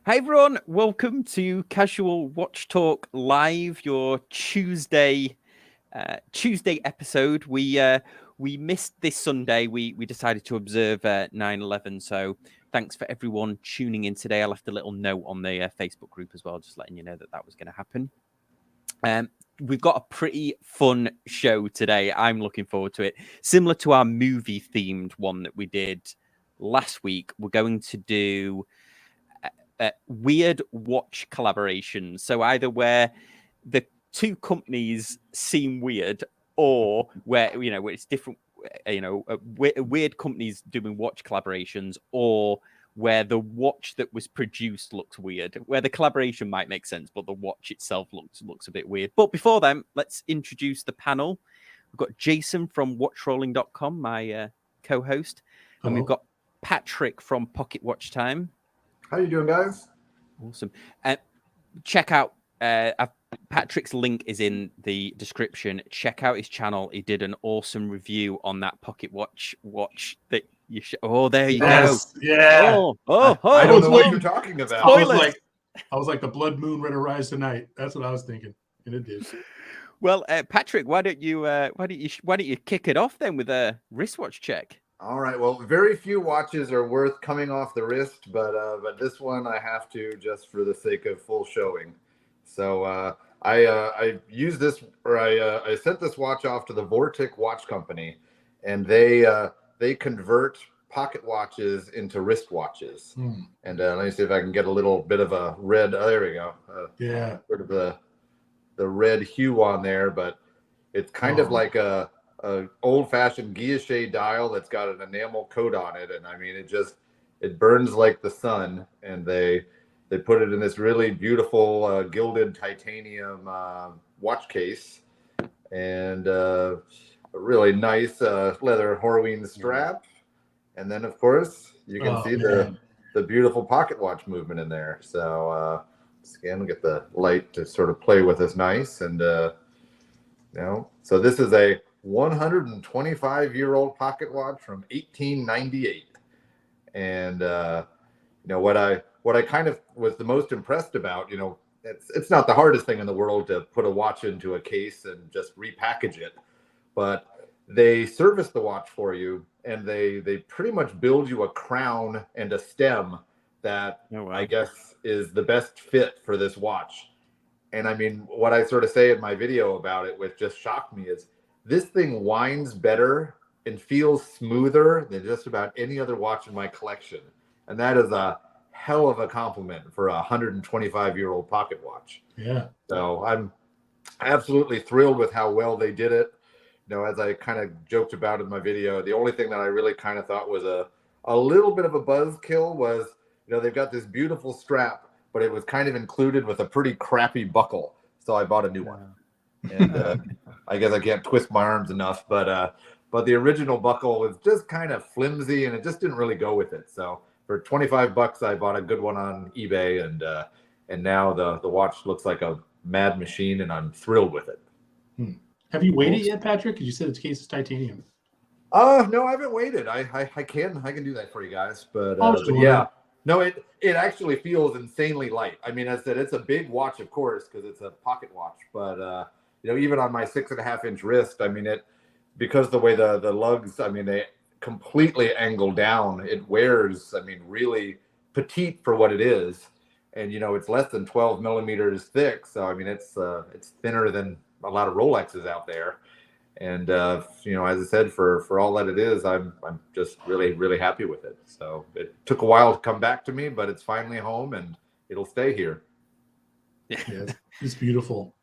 Hi everyone, welcome to Casual Watch Talk Live, your Tuesday episode. We missed this Sunday. We decided to observe 9/11. So thanks for everyone tuning in today. I left a little note on the Facebook group as well, just letting you know that was going to happen. We've got a pretty fun show today. I'm looking forward to it. Similar to our movie-themed one that we did last week, we're going to do weird watch collaborations. So either where the two companies seem weird, or where where it's different. Weird companies doing watch collaborations, or where the watch that was produced looks weird, where the collaboration might make sense, but the watch itself looks a bit weird. But before then, let's introduce the panel. We've got Jason from watchrolling.com, my co-host, and we've got Patrick from Pocket Watch Time. How you doing, guys? Awesome. Check out Patrick's link is in the description. Check out his channel. He did an awesome review on that pocket watch that you oh, there you go. Yeah. I don't know what you're talking about. Spoilers. I was like the blood moon ready to rise tonight. That's what I was thinking, and it did. Well, Patrick, why don't you kick it off then with a wristwatch check? All right. Well, very few watches are worth coming off the wrist, but this one I have to, just for the sake of full showing. So I used this, or I sent this watch off to the Baltic watch company, and they convert pocket watches into wrist watches. And let me see if I can get a little bit of a red. Oh, there we go. Sort of the red hue on there, but it's kind of like a old-fashioned guilloche dial that's got an enamel coat on it, and I mean it burns like the sun. And they put it in this really beautiful gilded titanium watch case, and a really nice leather Horween strap, and then of course you can see the beautiful pocket watch movement in there. So again, we'll get the light to sort of play with us nice, and so this is a 125-year-old pocket watch from 1898. And what I kind of was the most impressed about, it's not the hardest thing in the world to put a watch into a case and just repackage it, but they service the watch for you, and they pretty much build you a crown and a stem that I guess is the best fit for this watch. And I mean, what I sort of say in my video about it, which just shocked me, is this thing winds better and feels smoother than just about any other watch in my collection. And that is a hell of a compliment for a 125-year-old pocket watch. Yeah. So I'm absolutely thrilled with how well they did it. As I kind of joked about in my video, the only thing that I really kind of thought was a little bit of a buzzkill was, they've got this beautiful strap, but it was kind of included with a pretty crappy buckle. So I bought a new one. And I guess I can't twist my arms enough, but the original buckle was just kind of flimsy, and it just didn't really go with it. So for $25, I bought a good one on eBay, and now the watch looks like a mad machine, and I'm thrilled with it. Have you weighed it yet, Patrick? Because you said its case is titanium. No, I haven't weighed it. I can do that for you guys, but yeah. No, it actually feels insanely light. I mean, as I said, it's a big watch, of course, because it's a pocket watch. But even on my 6.5-inch wrist, I mean, because the way the lugs, I mean, they completely angle down. It wears, I mean, really petite for what it is, and it's less than 12 millimeters thick. So I mean, it's thinner than a lot of Rolexes out there. And as I said, for all that it is, I'm just really, really happy with it. So it took a while to come back to me, but it's finally home, and it'll stay here. Yeah, it's beautiful.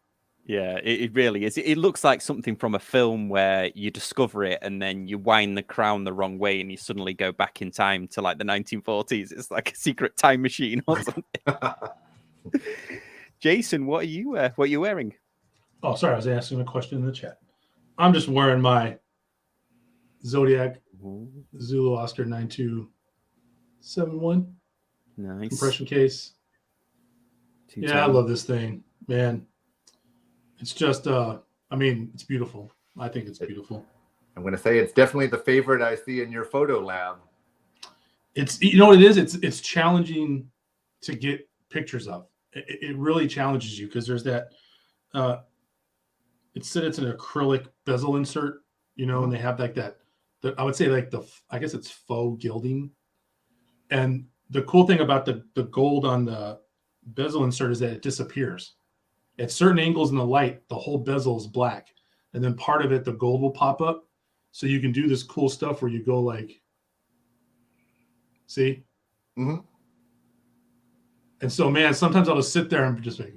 Yeah, it really is. It looks like something from a film where you discover it and then you wind the crown the wrong way and you suddenly go back in time to like the 1940s. It's like a secret time machine or something. Jason, what are you wearing? Oh, sorry, I was asking a question in the chat. I'm just wearing my Zodiac Zulu Oscar 9271. Nice. Compression case. Yeah, I love this thing, man. It's just, I mean, it's beautiful. I think it's beautiful. I'm going to say it's definitely the favorite I see in your photo lab. It's, what it is? It's challenging to get pictures of. It really challenges you because there's that. It's an acrylic bezel insert, and they have like that. I would say like I guess it's faux gilding. And the cool thing about the gold on the bezel insert is that it disappears. At certain angles in the light, the whole bezel is black. And then part of it, the gold will pop up. So you can do this cool stuff where you go like, see? Mm-hmm. And so, man, sometimes I'll just sit there and just like,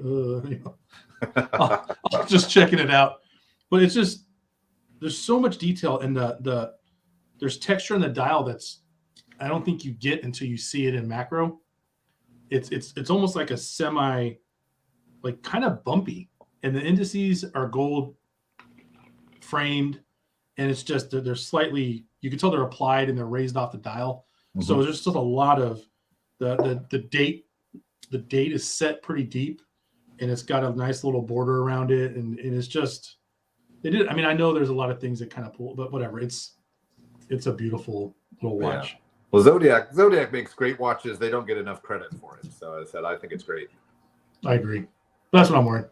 I'll just checking it out. But it's just, there's so much detail, and there's texture in the dial that's, I don't think you get until you see it in macro. It's almost like a semi, like kind of bumpy, and the indices are gold framed, and it's just they're slightly, you can tell they're applied and they're raised off the dial. Mm-hmm. So there's just a lot of the date. The date is set pretty deep, and it's got a nice little border around it, and it's just they did. I mean, I know there's a lot of things that kind of pull, but whatever. It's a beautiful little watch. Yeah. Well, Zodiac makes great watches. They don't get enough credit for it. So as I said, I think it's great. I agree. That's what I'm wearing.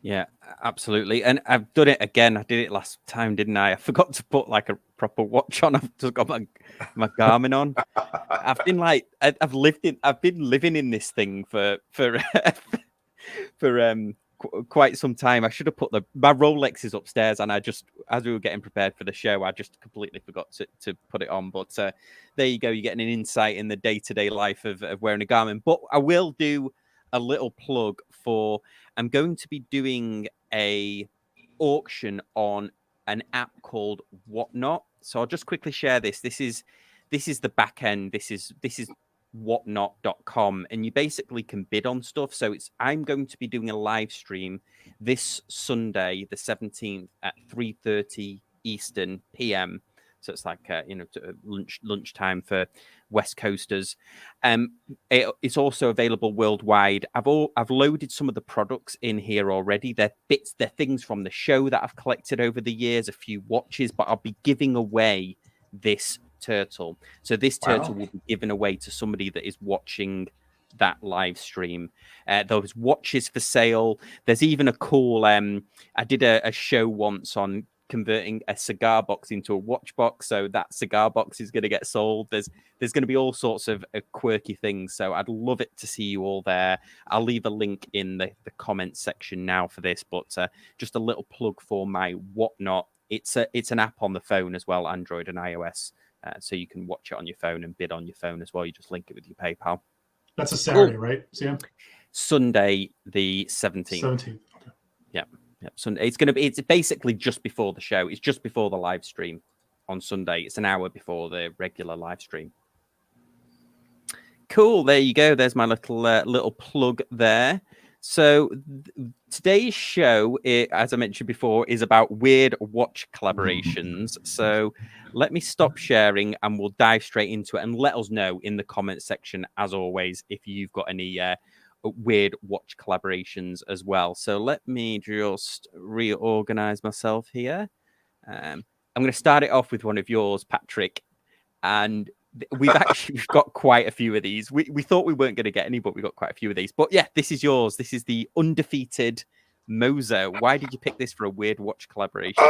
Yeah, absolutely. And I've done it again. I did it last time, didn't I? I forgot to put like a proper watch on. I've just got my Garmin on. I've been living in this thing for quite some time. I should have put my Rolex is upstairs, and I just, as we were getting prepared for the show, I just completely forgot to put it on. But there you go. You're getting an insight in the day-to-day life of wearing a Garmin. But I will do a little plug for, I'm going to be doing a auction on an app called Whatnot. So I'll just quickly share this. This is the back end. This is whatnot.com, and you basically can bid on stuff. So I'm going to be doing a live stream this Sunday, the 17th at 3:30 Eastern PM. So it's like lunchtime for West Coasters. It's also available worldwide. I've loaded some of the products in here already. They're things from the show that I've collected over the years, a few watches, but I'll be giving away this turtle. So this turtle will be given away to somebody that is watching that live stream. Those watches for sale. There's even a cool, I did a show once on converting a cigar box into a watch box, so that cigar box is going to get sold. There's going to be all sorts of quirky things, so I'd love it to see you all there. I'll leave a link in the comments section now for this, but just a little plug for my Whatnot. It's an app on the phone as well, Android and iOS, so you can watch it on your phone and bid on your phone as well. You just link it with your PayPal. That's a Saturday, right, Sam? Sunday the 17th. 17th. Okay. Yeah. Sunday. It's basically just before the show. It's just before the live stream on Sunday. It's an hour before the regular live stream. Cool. There you go. There's my little plug there. So today's show, as I mentioned before, is about weird watch collaborations. So let me stop sharing and we'll dive straight into it, and let us know in the comments section, as always, if you've got any weird watch collaborations as well. So let me just reorganize myself here. I'm going to start it off with one of yours, Patrick, and we've got quite a few of these. We thought we weren't going to get any, but we got quite a few of these. But yeah, this is yours. This is the undefeated Moser. Why did you pick this for a weird watch collaboration?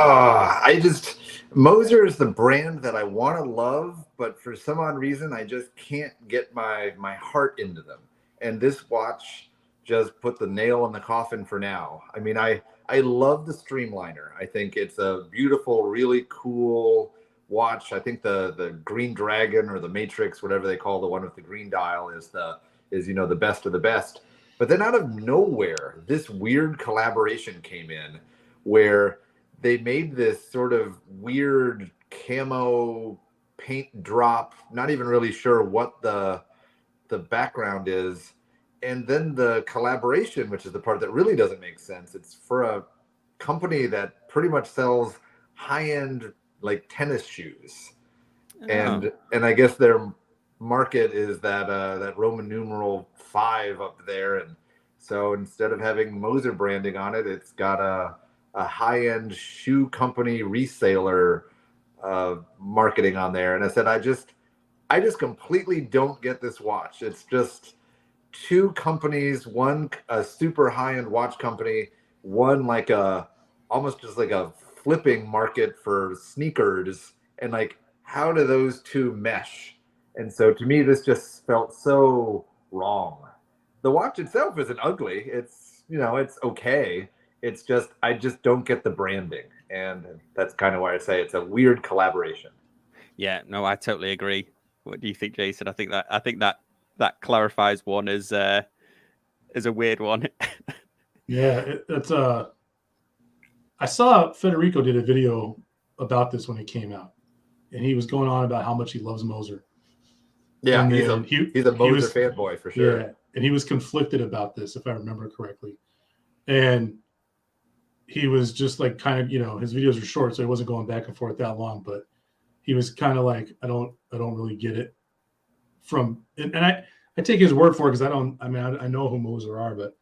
Moser is the brand that I want to love, but for some odd reason I just can't get my heart into them. And this watch just put the nail in the coffin for now. I mean, I love the Streamliner. I think it's a beautiful, really cool watch. I think the Green Dragon or the Matrix, whatever they call the one with the green dial, is the best of the best. But then out of nowhere, this weird collaboration came in where they made this sort of weird camo paint drop, not even really sure what the background is, and then the collaboration, which is the part that really doesn't make sense. It's for a company that pretty much sells high-end like tennis shoes, and I guess their market is that Roman numeral 5 up there, and so instead of having Moser branding on it, it's got a high-end shoe company reseller marketing on there. And I said, I just completely don't get this watch. It's just two companies, one a super high-end watch company, one like a almost just like a flipping market for sneakers, and like how do those two mesh? And so to me, this just felt so wrong. The watch itself isn't ugly. It's, you know, it's okay. It's just I just don't get the branding, and that's kind of why I say it's a weird collaboration. Yeah, no, I totally agree. What do you think, Jason? I think that clarifies one as a weird one. Yeah, it's I saw Federico did a video about this when it came out, and he was going on about how much he loves Moser. Yeah, And he's a Moser fanboy for sure. Yeah, and he was conflicted about this, if I remember correctly. And he was just like kind of, you know, his videos are short, so he wasn't going back and forth that long, but he was kind of like, I don't really get it and I take his word for it, because I know who Moser are, but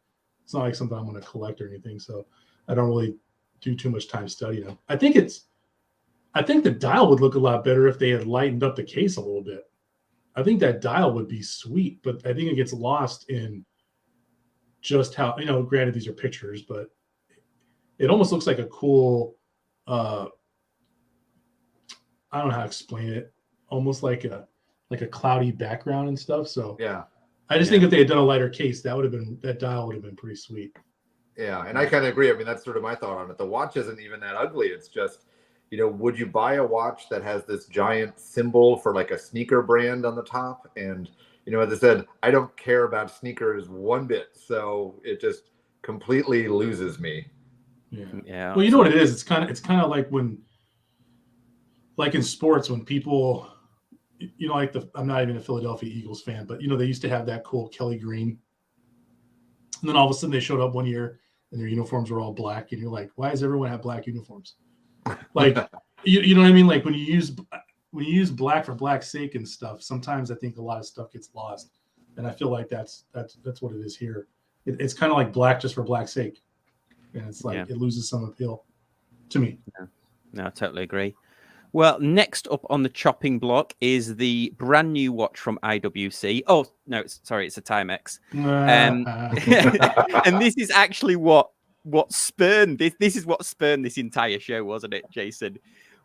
it's not like something I'm going to collect or anything. So I don't really do too much time studying them. I think the dial would look a lot better if they had lightened up the case a little bit. I think that dial would be sweet, but I think it gets lost in just how, you know, granted these are pictures, but it almost looks like a cool, I don't know how to explain it, almost like a cloudy background and stuff. So yeah, I just think if they had done a lighter case, that dial would have been pretty sweet. Yeah, and I kind of agree. I mean, that's sort of my thought on it. The watch isn't even that ugly. It's just, you know, would you buy a watch that has this giant symbol for like a sneaker brand on the top? And, you know, as I said, I don't care about sneakers one bit. So it just completely loses me. Yeah. Well, you know what it is? It's kind of like like in sports, when people, you know, like I'm not even a Philadelphia Eagles fan, but, you know, they used to have that cool Kelly green. And then all of a sudden they showed up one year and their uniforms were all black. And you're like, why does everyone have black uniforms? Like, you know what I mean? Like when you use black for black's sake and stuff, sometimes I think a lot of stuff gets lost. And I feel like that's what it is here. It's kind of like black just for black's sake. And it's like, it loses some appeal to me. No, I totally agree. Well, next up on the chopping block is the brand new watch from IWC. Oh, no, it's a Timex. And this is actually what spurned this. This is what spurned this entire show, wasn't it, Jason?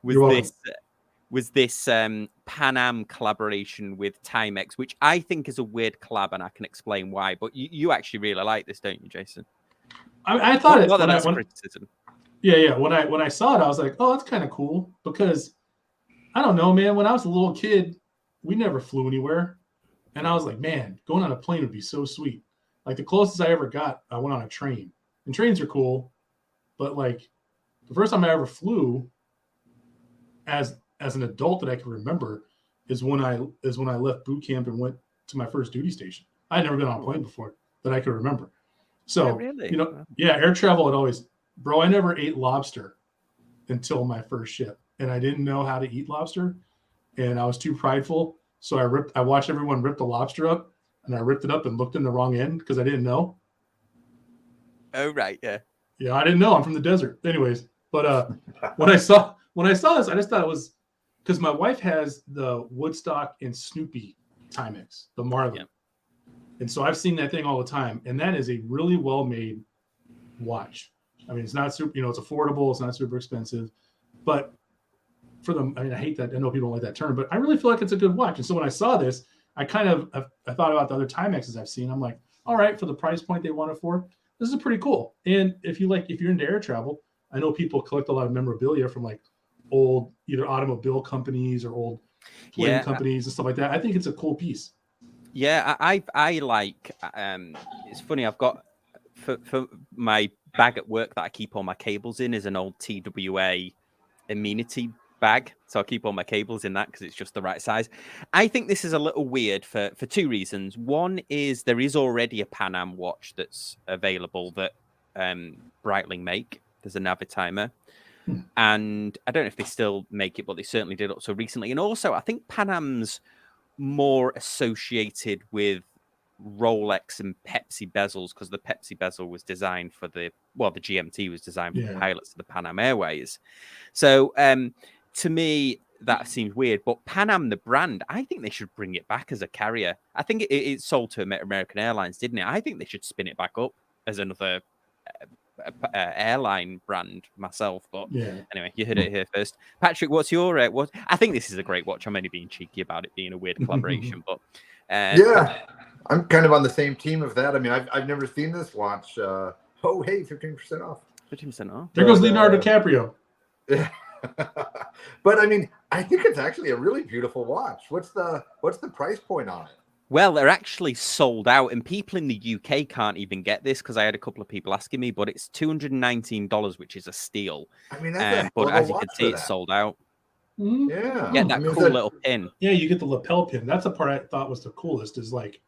Was this Pan Am collaboration with Timex, which I think is a weird collab, and I can explain why. But you actually really like this, don't you, Jason? I thought it. Not that that's criticism. Yeah. When I saw it, I was like, oh, that's kind of cool, because I don't know, man. When I was a little kid, we never flew anywhere. And I was like, man, going on a plane would be so sweet. Like the closest I ever got, I went on a train. And trains are cool. But like the first time I ever flew as an adult that I can remember is when I left boot camp and went to my first duty station. I had never been on a plane before that I could remember. So, really? You know, air travel had always, bro, I never ate lobster until my first ship. And I didn't know how to eat lobster, and I was too prideful. So I watched everyone rip the lobster up, and I ripped it up and looked in the wrong end because I didn't know. Oh, right. Yeah. Yeah, I didn't know. I'm from the desert. Anyways, but when I saw this, I just thought it was because my wife has the Woodstock and Snoopy Timex, the Marlin. Yeah. And so I've seen that thing all the time. And that is a really well-made watch. I mean, it's not super, you know, it's affordable. It's not super expensive, but for them, I mean, I hate that. I know people don't like that term, but I really feel like it's a good watch. And so when I saw this, I thought about the other Timexes I've seen. I'm like, all right, for the price point they want it for, this is pretty cool. And if you're into air travel, I know people collect a lot of memorabilia from like old either automobile companies or old plane companies and stuff like that. I think it's a cool piece. Yeah, I like. It's funny. I've got for my bag at work that I keep all my cables in is an old TWA amenity bag, so I keep all my cables in that because it's just the right size. I think this is a little weird for two reasons. One is there is already a Pan Am watch that's available that Breitling make. There's a Navitimer. And I don't know if they still make it, but they certainly did up so recently. And also, I think Pan Am's more associated with Rolex and Pepsi bezels because the Pepsi bezel was designed for the GMT was designed for the pilots of the Pan Am Airways. So to me, that seems weird. But Pan Am, the brand, I think they should bring it back as a carrier. I think it sold to American Airlines, didn't it? I think they should spin it back up as another airline brand myself. But anyway, you heard it here first. Patrick, what's your what? I think this is a great watch. I'm only being cheeky about it being a weird collaboration, but yeah, I'm kind of on the same team of that. I mean, I've never seen this watch. Oh, hey, 15% off. 15% off. There goes Leonardo DiCaprio. Yeah. But I mean, I think it's actually a really beautiful watch. What's the price point on it? Well, they're actually sold out, and people in the UK can't even get this because I had a couple of people asking me. But it's $219, which is a steal. I mean, that's but as you can see, it's sold out. Mm-hmm. Yeah, that cool little pin. Yeah, you get the lapel pin. That's the part I thought was the coolest. Is like,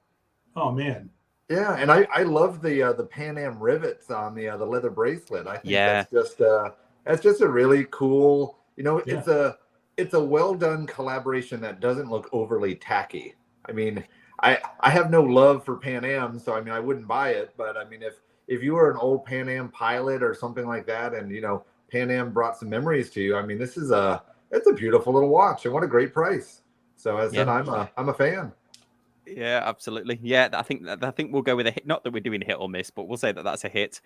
oh man. Yeah, and I love the Pan Am rivets on the leather bracelet. I think that's just a really cool. You know, it's a well done collaboration that doesn't look overly tacky. I mean, I have no love for Pan Am, so I mean I wouldn't buy it. But I mean, if you were an old Pan Am pilot or something like that, and you know Pan Am brought some memories to you, I mean, it's a beautiful little watch, and what a great price. So as I said, I'm a fan. Yeah, absolutely. Yeah, I think we'll go with a hit. Not that we're doing hit or miss, but we'll say that that's a hit.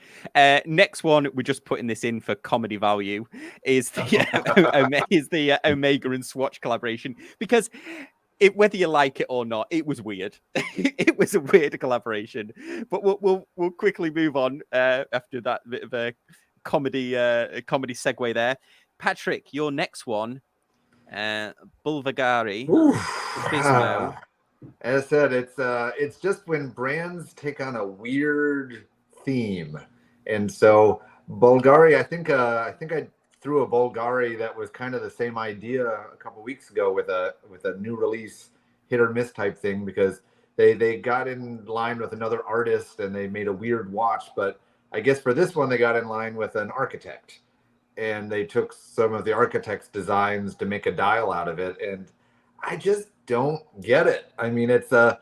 Next one, we're just putting this in for comedy value, is the Omega and Swatch collaboration, because whether you like it or not, it was weird. It was a weird collaboration, but we'll quickly move on after that bit of a comedy segue there. Patrick, your next one, Bulgari. As I said, it's just when brands take on a weird theme, and so Bulgari. I think I threw a Bulgari that was kind of the same idea a couple weeks ago with a new release hit or miss type thing, because they got in line with another artist and they made a weird watch. But I guess for this one they got in line with an architect, and they took some of the architect's designs to make a dial out of it, and I just don't get it. I mean, it's a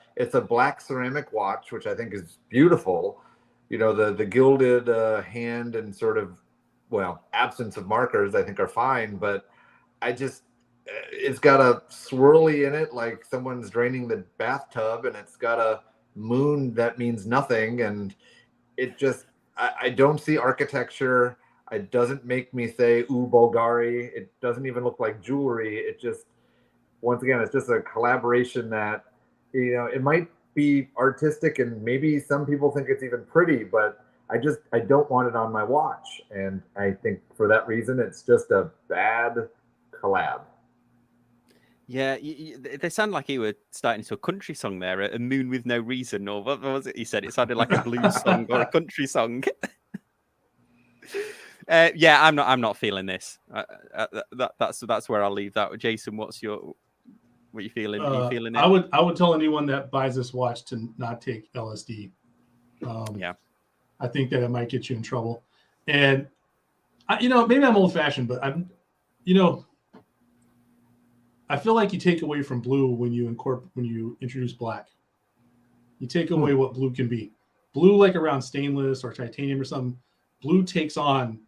black ceramic watch, which I think is beautiful. You know, the gilded hand and sort of, well, absence of markers I think are fine, but it's got a swirly in it like someone's draining the bathtub, and it's got a moon that means nothing, and it just I don't see architecture. It doesn't make me say ooh, Bulgari. It doesn't even look like jewelry. It just, once again, it's just a collaboration that, you know, it might be artistic and maybe some people think it's even pretty, but I don't want it on my watch. And I think for that reason, it's just a bad collab. Yeah, they sound like you were starting to a country song there, a moon with no reason, or what was it you said? It sounded like a blues song or a country song. Yeah, I'm not feeling this. That's where I'll leave that. Jason, what are you feeling? Are you feeling it? I would tell anyone that buys this watch to not take LSD. Yeah, I think that it might get you in trouble. And maybe I'm old fashioned, but I feel like you take away from blue when you introduce black. You take away what blue can be. Blue, like around stainless or titanium or something, blue takes on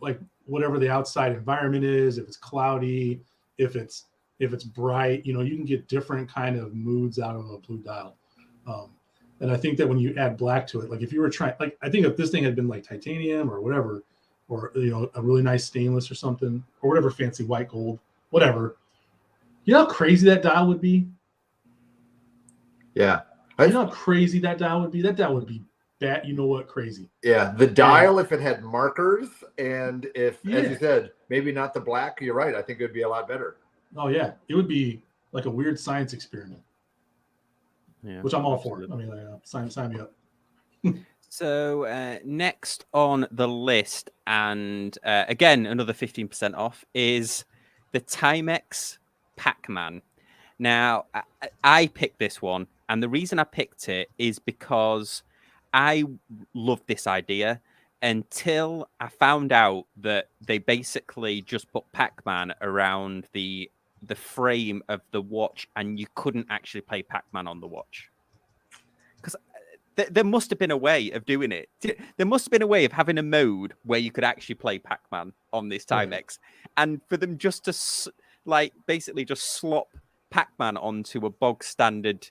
like whatever the outside environment is. If it's cloudy, if it's bright, you can get different kind of moods out of a blue dial. And I think that when you add black to it, like if you were trying, like I think if this thing had been like titanium or whatever, or a really nice stainless or something, or whatever fancy white gold, whatever, you know how crazy that dial would be? Yeah. You know how crazy that dial would be? That dial would be bad. You know what? Crazy. Yeah. The dial, if it had markers, and if, as you said, maybe not the black, you're right. I think it would be a lot better. Oh, yeah. It would be like a weird science experiment. Yeah, which I'm all for. I mean, sign me up. So next on the list, and again, another 15% off, is the Timex Pac-Man. Now, I picked this one, and the reason I picked it is because I loved this idea until I found out that they basically just put Pac-Man around the frame of the watch, and you couldn't actually play Pac-Man on the watch. Because there must have been a way of doing it. There must have been a way of having a mode where you could actually play Pac-Man on this Timex. And for them just to like basically just slop Pac-Man onto a bog standard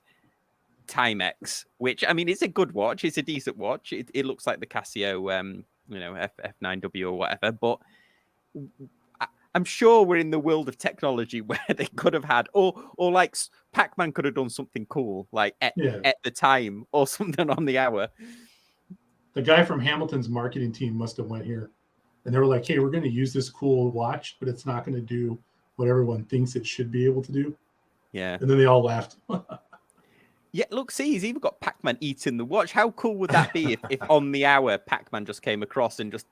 Timex, which I mean, it's a good watch. It's a decent watch. It looks like the Casio, F9W or whatever. But I'm sure we're in the world of technology where they could have had, or like Pac-Man could have done something cool, like at the time or something on the hour. The guy from Hamilton's marketing team must have went here, and they were like, "Hey, we're going to use this cool watch, but it's not going to do what everyone thinks it should be able to do." Yeah. And then they all laughed. Yeah, look, see, he's even got Pac-Man eating the watch. How cool would that be if on the hour Pac-Man just came across and just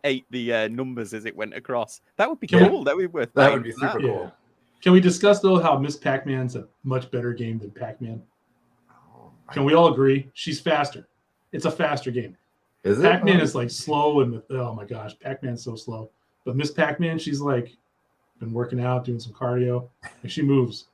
ate the numbers as it went across? That would be cool. That would be worth. That would be super cool. Yeah. Can we discuss though how Miss Pac-Man's a much better game than Pac-Man? Can we all agree? She's faster. It's a faster game. Is it? Pac-Man is like slow and oh my gosh, Pac-Man's so slow. But Miss Pac-Man, she's like been working out, doing some cardio, and she moves.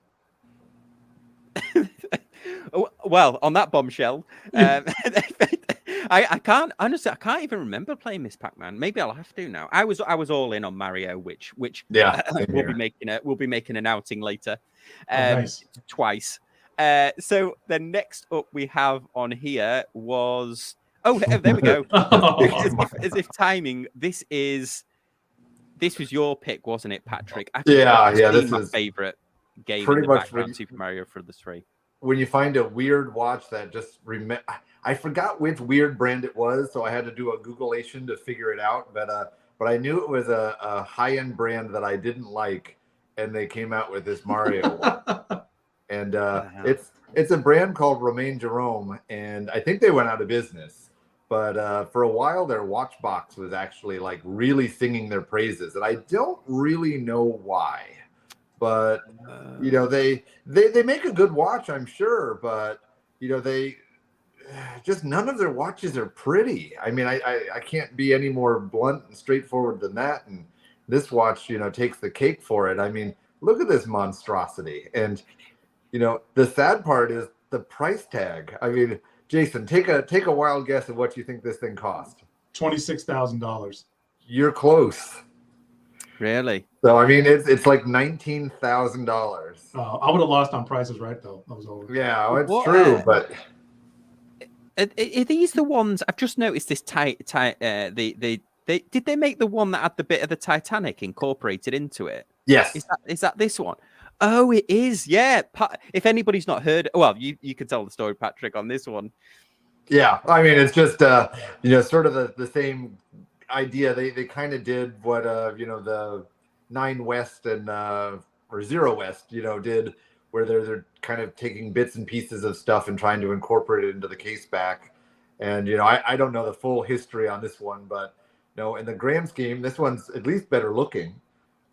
Well, on that bombshell, I can't honestly. I can't even remember playing Miss Pac-Man. Maybe I'll have to now. I was all in on Mario, which we'll be making an outing later, nice. Twice. So the next up we have on here was there we go. as if timing. This was your pick, wasn't it, Patrick? This is my favorite game in the background, Super Mario for the 3. When you find a weird watch that just I forgot which weird brand it was, so I had to do a Googleation to figure it out. But I knew it was a high-end brand that I didn't like, and they came out with this Mario one. And it's a brand called Romain Jerome, and I think they went out of business. But for a while, their watch box was actually like really singing their praises, and I don't really know why. But they make a good watch, I'm sure. But they just none of their watches are pretty. I mean, I can't be any more blunt and straightforward than that. And this watch, takes the cake for it. I mean, look at this monstrosity. And the sad part is the price tag. I mean, Jason, take a wild guess at what you think this thing cost. $26,000. You're close. Really? So I mean, it's like $19,000. I would have lost on Prices Right though. That was over. Yeah, it's true. But are these the ones? I've just noticed this. Did they make the one that had the bit of the Titanic incorporated into it? Yes. Is that this one? Oh, it is. Yeah. If anybody's not heard, well, you could tell the story, Patrick, on this one. Yeah, I mean, it's just sort of the same idea. They kind of did what the 9 West and or 0 West did, where they're kind of taking bits and pieces of stuff and trying to incorporate it into the case back. And I don't know the full history on this one, but in the grand scheme, this one's at least better looking.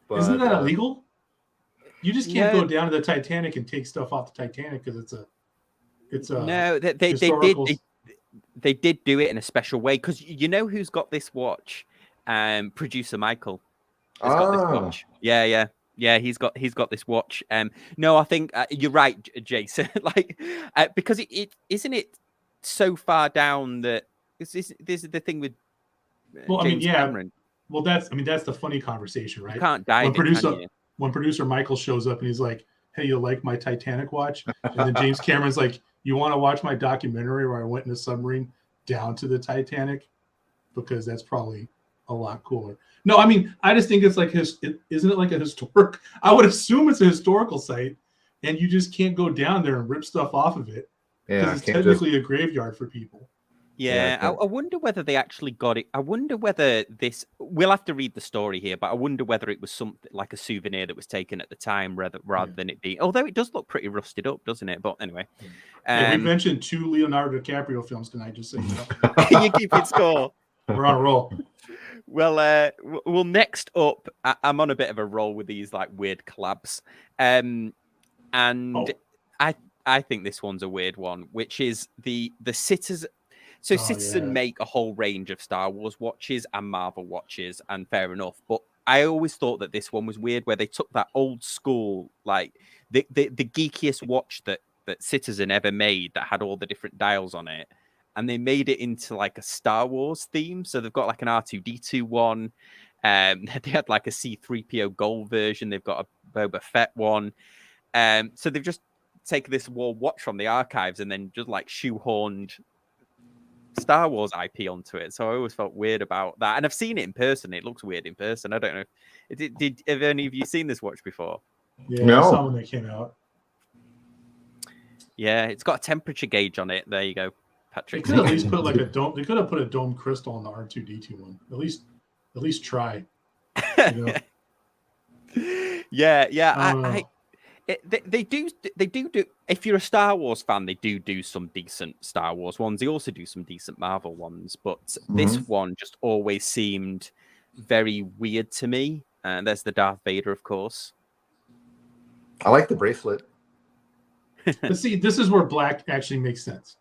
But, isn't that illegal? You just can't go down to the Titanic and take stuff off the Titanic because it's a no. They did do it in a special way, because who's got this watch? Producer Michael has got this watch. Yeah. He's got this watch. No, I think you're right, Jason. Because it isn't it so far down that this is the thing with. James Cameron. Well, that's the funny conversation, right? You can't dive when producer Michael shows up and he's like, "Hey, you like my Titanic watch?" And then James Cameron's like, "You want to watch my documentary where I went in a submarine down to the Titanic? Because that's probably a lot cooler." No, I mean, I just think it's like isn't it like a historic? I would assume it's a historical site, and you just can't go down there and rip stuff off of it because it's technically a graveyard for people. Yeah, I wonder whether they actually got it. I wonder whether we'll have to read the story here, but I wonder whether it was something like a souvenir that was taken at the time rather than it be. Although it does look pretty rusted up, doesn't it? But anyway. We mentioned 2 Leonardo DiCaprio films tonight, just so you know. You keep it score. We're on a roll. Well, next up, I'm on a bit of a roll with these like weird collabs. I think this one's a weird one, which is the Citizen. So Citizen make a whole range of Star Wars watches and Marvel watches, and fair enough. But I always thought that this one was weird, where they took that old school, like the geekiest watch that Citizen ever made that had all the different dials on it, and they made it into like a Star Wars theme. So they've got like an R2-D2 one. They had like a C-3PO gold version. They've got a Boba Fett one. So they've just taken this war watch from the archives and then just like shoehorned Star Wars IP onto it. So I always felt weird about that. And I've seen it in person. It looks weird in person. I don't know. Have any of you seen this watch before? Yeah, No. I saw when they came out. Yeah, it's got a temperature gauge on it. There you go, They Patrick. could at least put like a dome. They could have put a dome crystal on the R2D2 one. At least try. You know? Yeah. They do. If you're a Star Wars fan, they do some decent Star Wars ones. They also do some decent Marvel ones, but this one just always seemed very weird to me. And there's the Darth Vader, of course. I like the bracelet. But see, this is where black actually makes sense.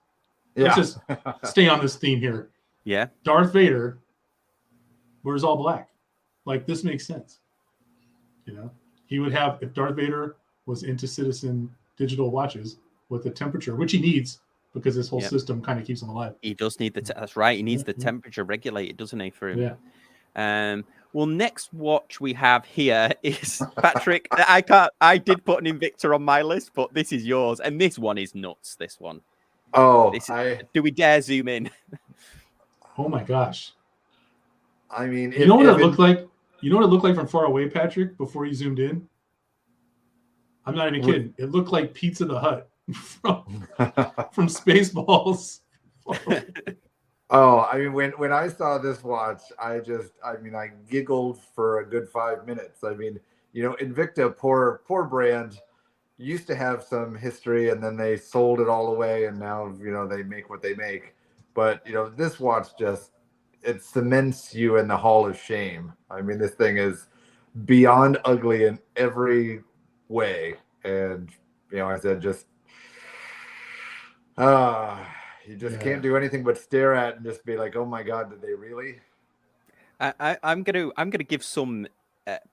Yeah. Let's just stay on this theme here. Yeah. Darth Vader wears all black. Like, this makes sense. You know, he would have, if Darth Vader was into Citizen digital watches with the temperature, which he needs because this whole system kind of keeps him alive. He does need that's right. He needs the temperature regulated, doesn't he, for him? Yeah. Well, next watch we have here is Patrick. I did put an Invicta on my list, but this is yours, and this one is nuts. This one. Oh, do we dare zoom in? Oh my gosh! I mean, you know what it looked like? You know what it looked like from far away, Patrick? Before you zoomed in, I'm not even kidding. It looked like Pizza the Hut from Spaceballs. Oh, I mean, when I saw this watch, I giggled for a good 5 minutes. I mean, you know, Invicta, poor brand, used to have some history, and then they sold it all away, and now, you know, they make what they make. But, you know, this watch it cements you in the Hall of Shame. I mean, this thing is beyond ugly in every way. And, you know, I said, you just can't do anything but stare at and just be like, oh my God, did they really? I'm gonna give some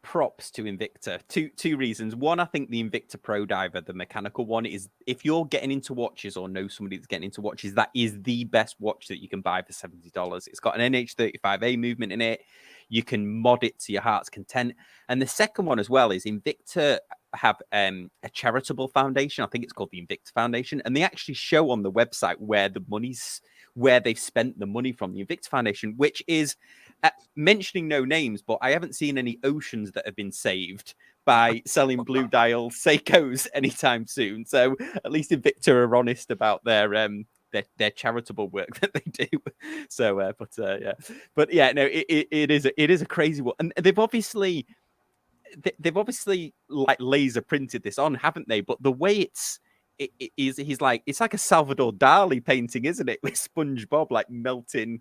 props to Invicta. Two reasons. One, I think the Invicta Pro Diver, the mechanical one, is, if you're getting into watches or know somebody that's getting into watches, that is the best watch that you can buy for $70. It's got an NH35A movement in it. You can mod it to your heart's content. And the second one as well is Invicta have a charitable foundation. I think it's called the Invicta Foundation, and they actually show on the website where they've spent the money from the Invicta Foundation, which is mentioning no names, but I haven't seen any oceans that have been saved by selling blue dial Seikos anytime soon. So at least Invicta are honest about their charitable work that they do. So, but yeah, no, it is a crazy one, and they've obviously like laser printed this on, haven't they? But the way he's like, it's like a Salvador Dali painting, isn't it? With SpongeBob like melting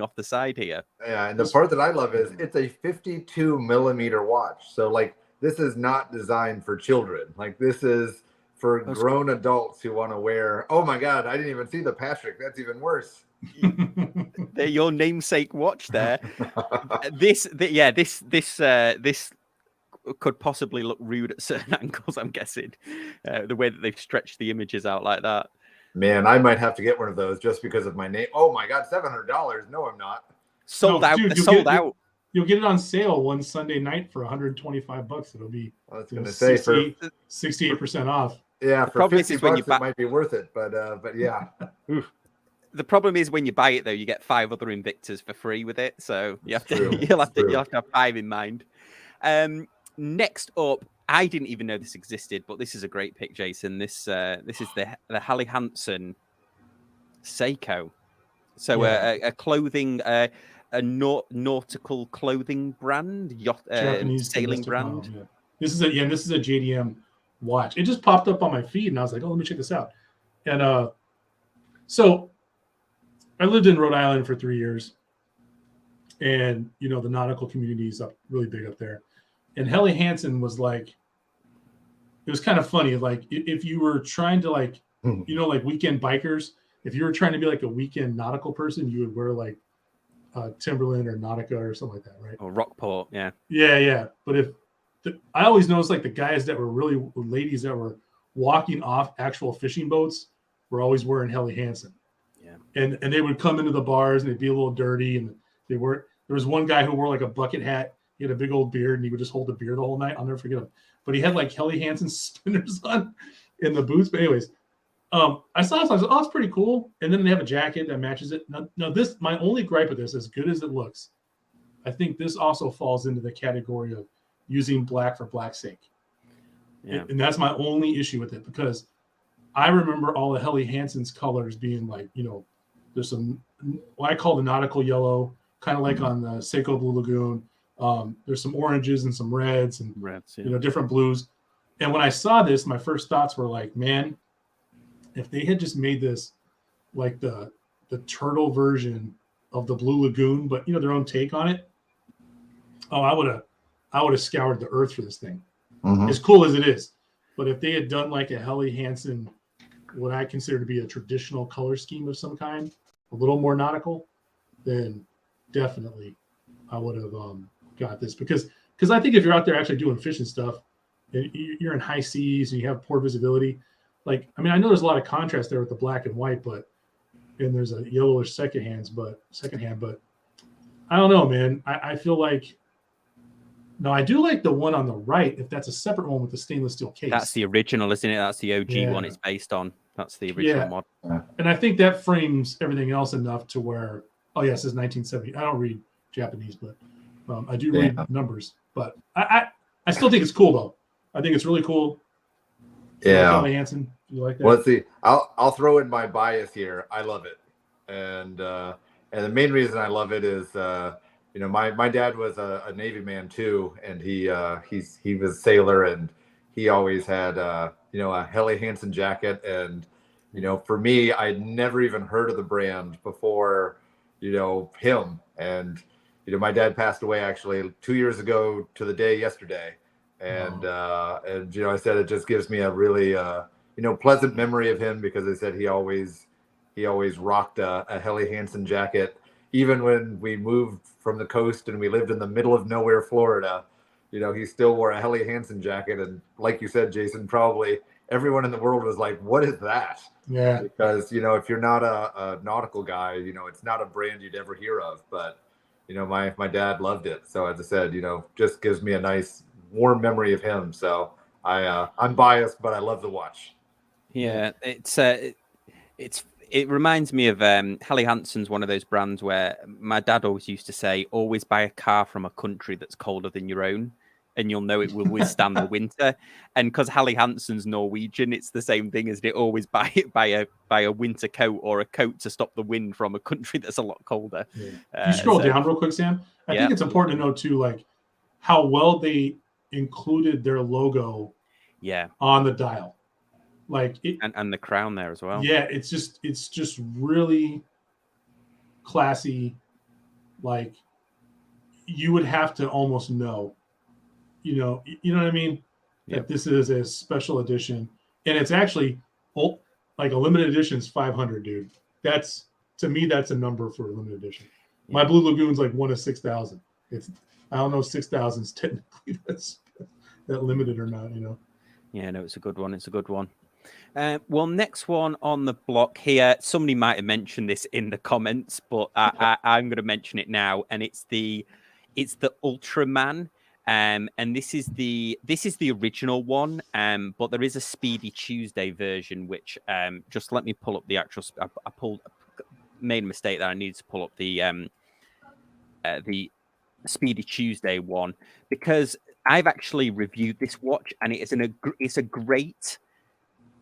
off the side here. Yeah, and the part that I love is it's a 52 millimeter watch. So like, this is not designed for children. Like, this is for grown adults who want to wear. Oh my God, I didn't even see the Patrick. That's even worse. They're your namesake watch there. This could possibly look rude at certain angles, I'm guessing. The way that they've stretched the images out like that. Man, I might have to get one of those just because of my name. Oh my God, $700. No, I'm not. Sold out. Dude, sold out. You'll get it on sale one Sunday night for $125. It'll be, I was going to say, 68% off. Yeah, for $50 it might be worth it, but yeah. The problem is when you buy it though, you get 5 other Invictas for free with it, so you'll have to have 5 in mind. Next up, I didn't even know this existed, but this is a great pick, Jason. This is the Helly Hansen Seiko. So a clothing, a nautical clothing brand, Japanese sailing brand. Yeah. This is a JDM watch. It just popped up on my feed, and I was like, oh, let me check this out. And so I lived in Rhode Island for 3 years, and you know the nautical community is really big up there. And Helly Hansen was like, it was kind of funny. Like if you were trying to like, you know, like weekend bikers, if you were trying to be like a weekend nautical person, you would wear like Timberland or Nautica or something like that, right? Or Rockport, yeah. Yeah. But I always noticed like the guys that were really ladies that were walking off actual fishing boats were always wearing Helly Hansen. Yeah. And they would come into the bars and they'd be a little dirty and they were There was one guy who wore like a bucket hat. He had a big old beard, and he would just hold the beer the whole night. I'll never forget him. But he had like Helly Hansen spinners on in the boots. But anyways, I saw this. I was like, oh, it's pretty cool. And then they have a jacket that matches it. Now this, my only gripe with this, as good as it looks, I think this also falls into the category of using black for black's sake. Yeah. And that's my only issue with it, because I remember all the Helly Hansen's colors being like, there's some, what I call the nautical yellow, kind of like on the Seiko Blue Lagoon. There's some oranges and some reds and different blues. And when I saw this, my first thoughts were like, man, if they had just made this like the turtle version of the Blue Lagoon, but their own take on it, I would have scoured the earth for this thing. Mm-hmm. As cool as it is. But if they had done like a Helly Hansen, what I consider to be a traditional color scheme of some kind, a little more nautical, then definitely I would have got this, because I think if you're out there actually doing fishing stuff and you're in high seas and you have poor visibility, like, I mean, I know there's a lot of contrast there with the black and white, and there's a yellowish secondhand, but I don't know, man. I feel like, no, I do like the one on the right, if that's a separate one with the stainless steel case. That's the original, isn't it? That's the OG one it's based on. That's the original model. And I think that frames everything else enough to where, it says 1970. I don't read Japanese, but I do read numbers. But I still think it's cool, though. I think it's really cool. Yeah. Like Hansen, you like that? Well, let's see. I'll throw in my bias here. I love it. And the main reason I love it is my dad was a Navy man too, and he was a sailor, and he always had a Helly Hansen jacket. And for me, I'd never even heard of the brand before him. And my dad passed away actually 2 years ago to the day yesterday, and I said it just gives me a really pleasant memory of him, because I said he always rocked a Helly Hansen jacket. Even when we moved from the coast and we lived in the middle of nowhere, Florida, he still wore a Helly Hansen jacket. And like you said, Jason, probably everyone in the world was like, what is that? Yeah. Because, if you're not a nautical guy, it's not a brand you'd ever hear of. But, my dad loved it. So as I said, just gives me a nice warm memory of him. So I'm biased, but I love the watch. Yeah, it reminds me of Helly Hansen's one of those brands where my dad always used to say, always buy a car from a country that's colder than your own, and you'll know it will withstand the winter. And because Helly Hansen's Norwegian, it's the same thing as it. Always buy a winter coat or a coat to stop the wind from a country that's a lot colder. Yeah. If you scroll down real quick, Sam, I think it's important to know too, like how well they included their logo on the dial. Like it, and the crown there as well. Yeah, it's just really classy. Like you would have to almost know, you know what I mean? Yep. That this is a special edition, and it's actually like a limited edition is 500, dude. That's, to me, that's a number for a limited edition. Yeah. My Blue Lagoon's like 1 of 6,000. It's, I don't know if 6,000 is technically that's that limited or not, Yeah, no, it's a good one. It's a good one. Well, next one on the block here, somebody might have mentioned this in the comments, but I'm going to mention it now, and it's the Ultraman, and this is the original one, but there is a Speedy Tuesday version, which just let me pull up the actual. I made a mistake there. I needed to pull up the Speedy Tuesday one, because I've actually reviewed this watch, and it's a great.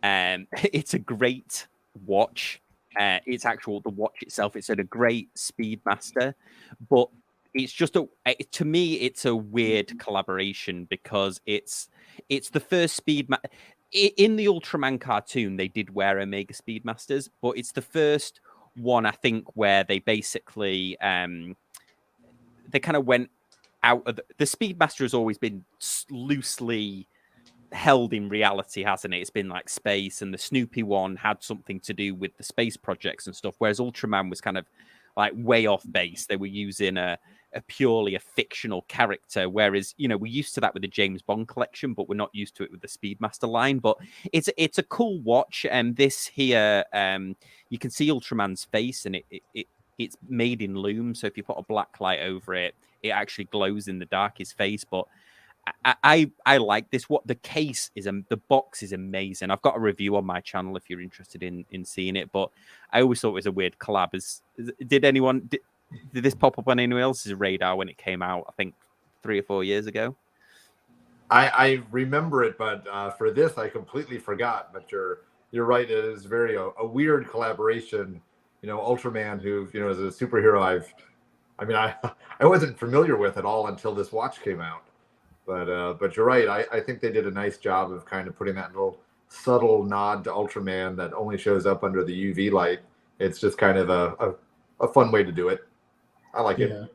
It's a great watch. It's the watch itself. It's a great Speedmaster, but it's just to me, it's a weird collaboration, because it's the first Speedmaster. In the Ultraman cartoon, they did wear Omega Speedmasters, but it's the first one, I think, where they basically they kind of went out of the Speedmaster has always been loosely held in reality, hasn't it? It's been like space, and the Snoopy one had something to do with the space projects and stuff, whereas Ultraman was kind of like way off base. They were using a purely a fictional character, whereas we're used to that with the James Bond collection, but we're not used to it with the Speedmaster line. But it's a cool watch, and this here you can see Ultraman's face, and it's made in loom, so if you put a black light over it, it actually glows in the darkest face. But I like this. What the case is, the box is amazing. I've got a review on my channel if you're interested in seeing it. But I always thought it was a weird collab. Did this pop up on anyone else's radar when it came out? I think 3 or 4 years ago. I remember it, but for this I completely forgot. But you're right. It is very a weird collaboration. You know, Ultraman, who is a superhero I wasn't familiar with at all until this watch came out. But you're right. I think they did a nice job of kind of putting that little subtle nod to Ultraman that only shows up under the UV light. It's just kind of a fun way to do it. I like it.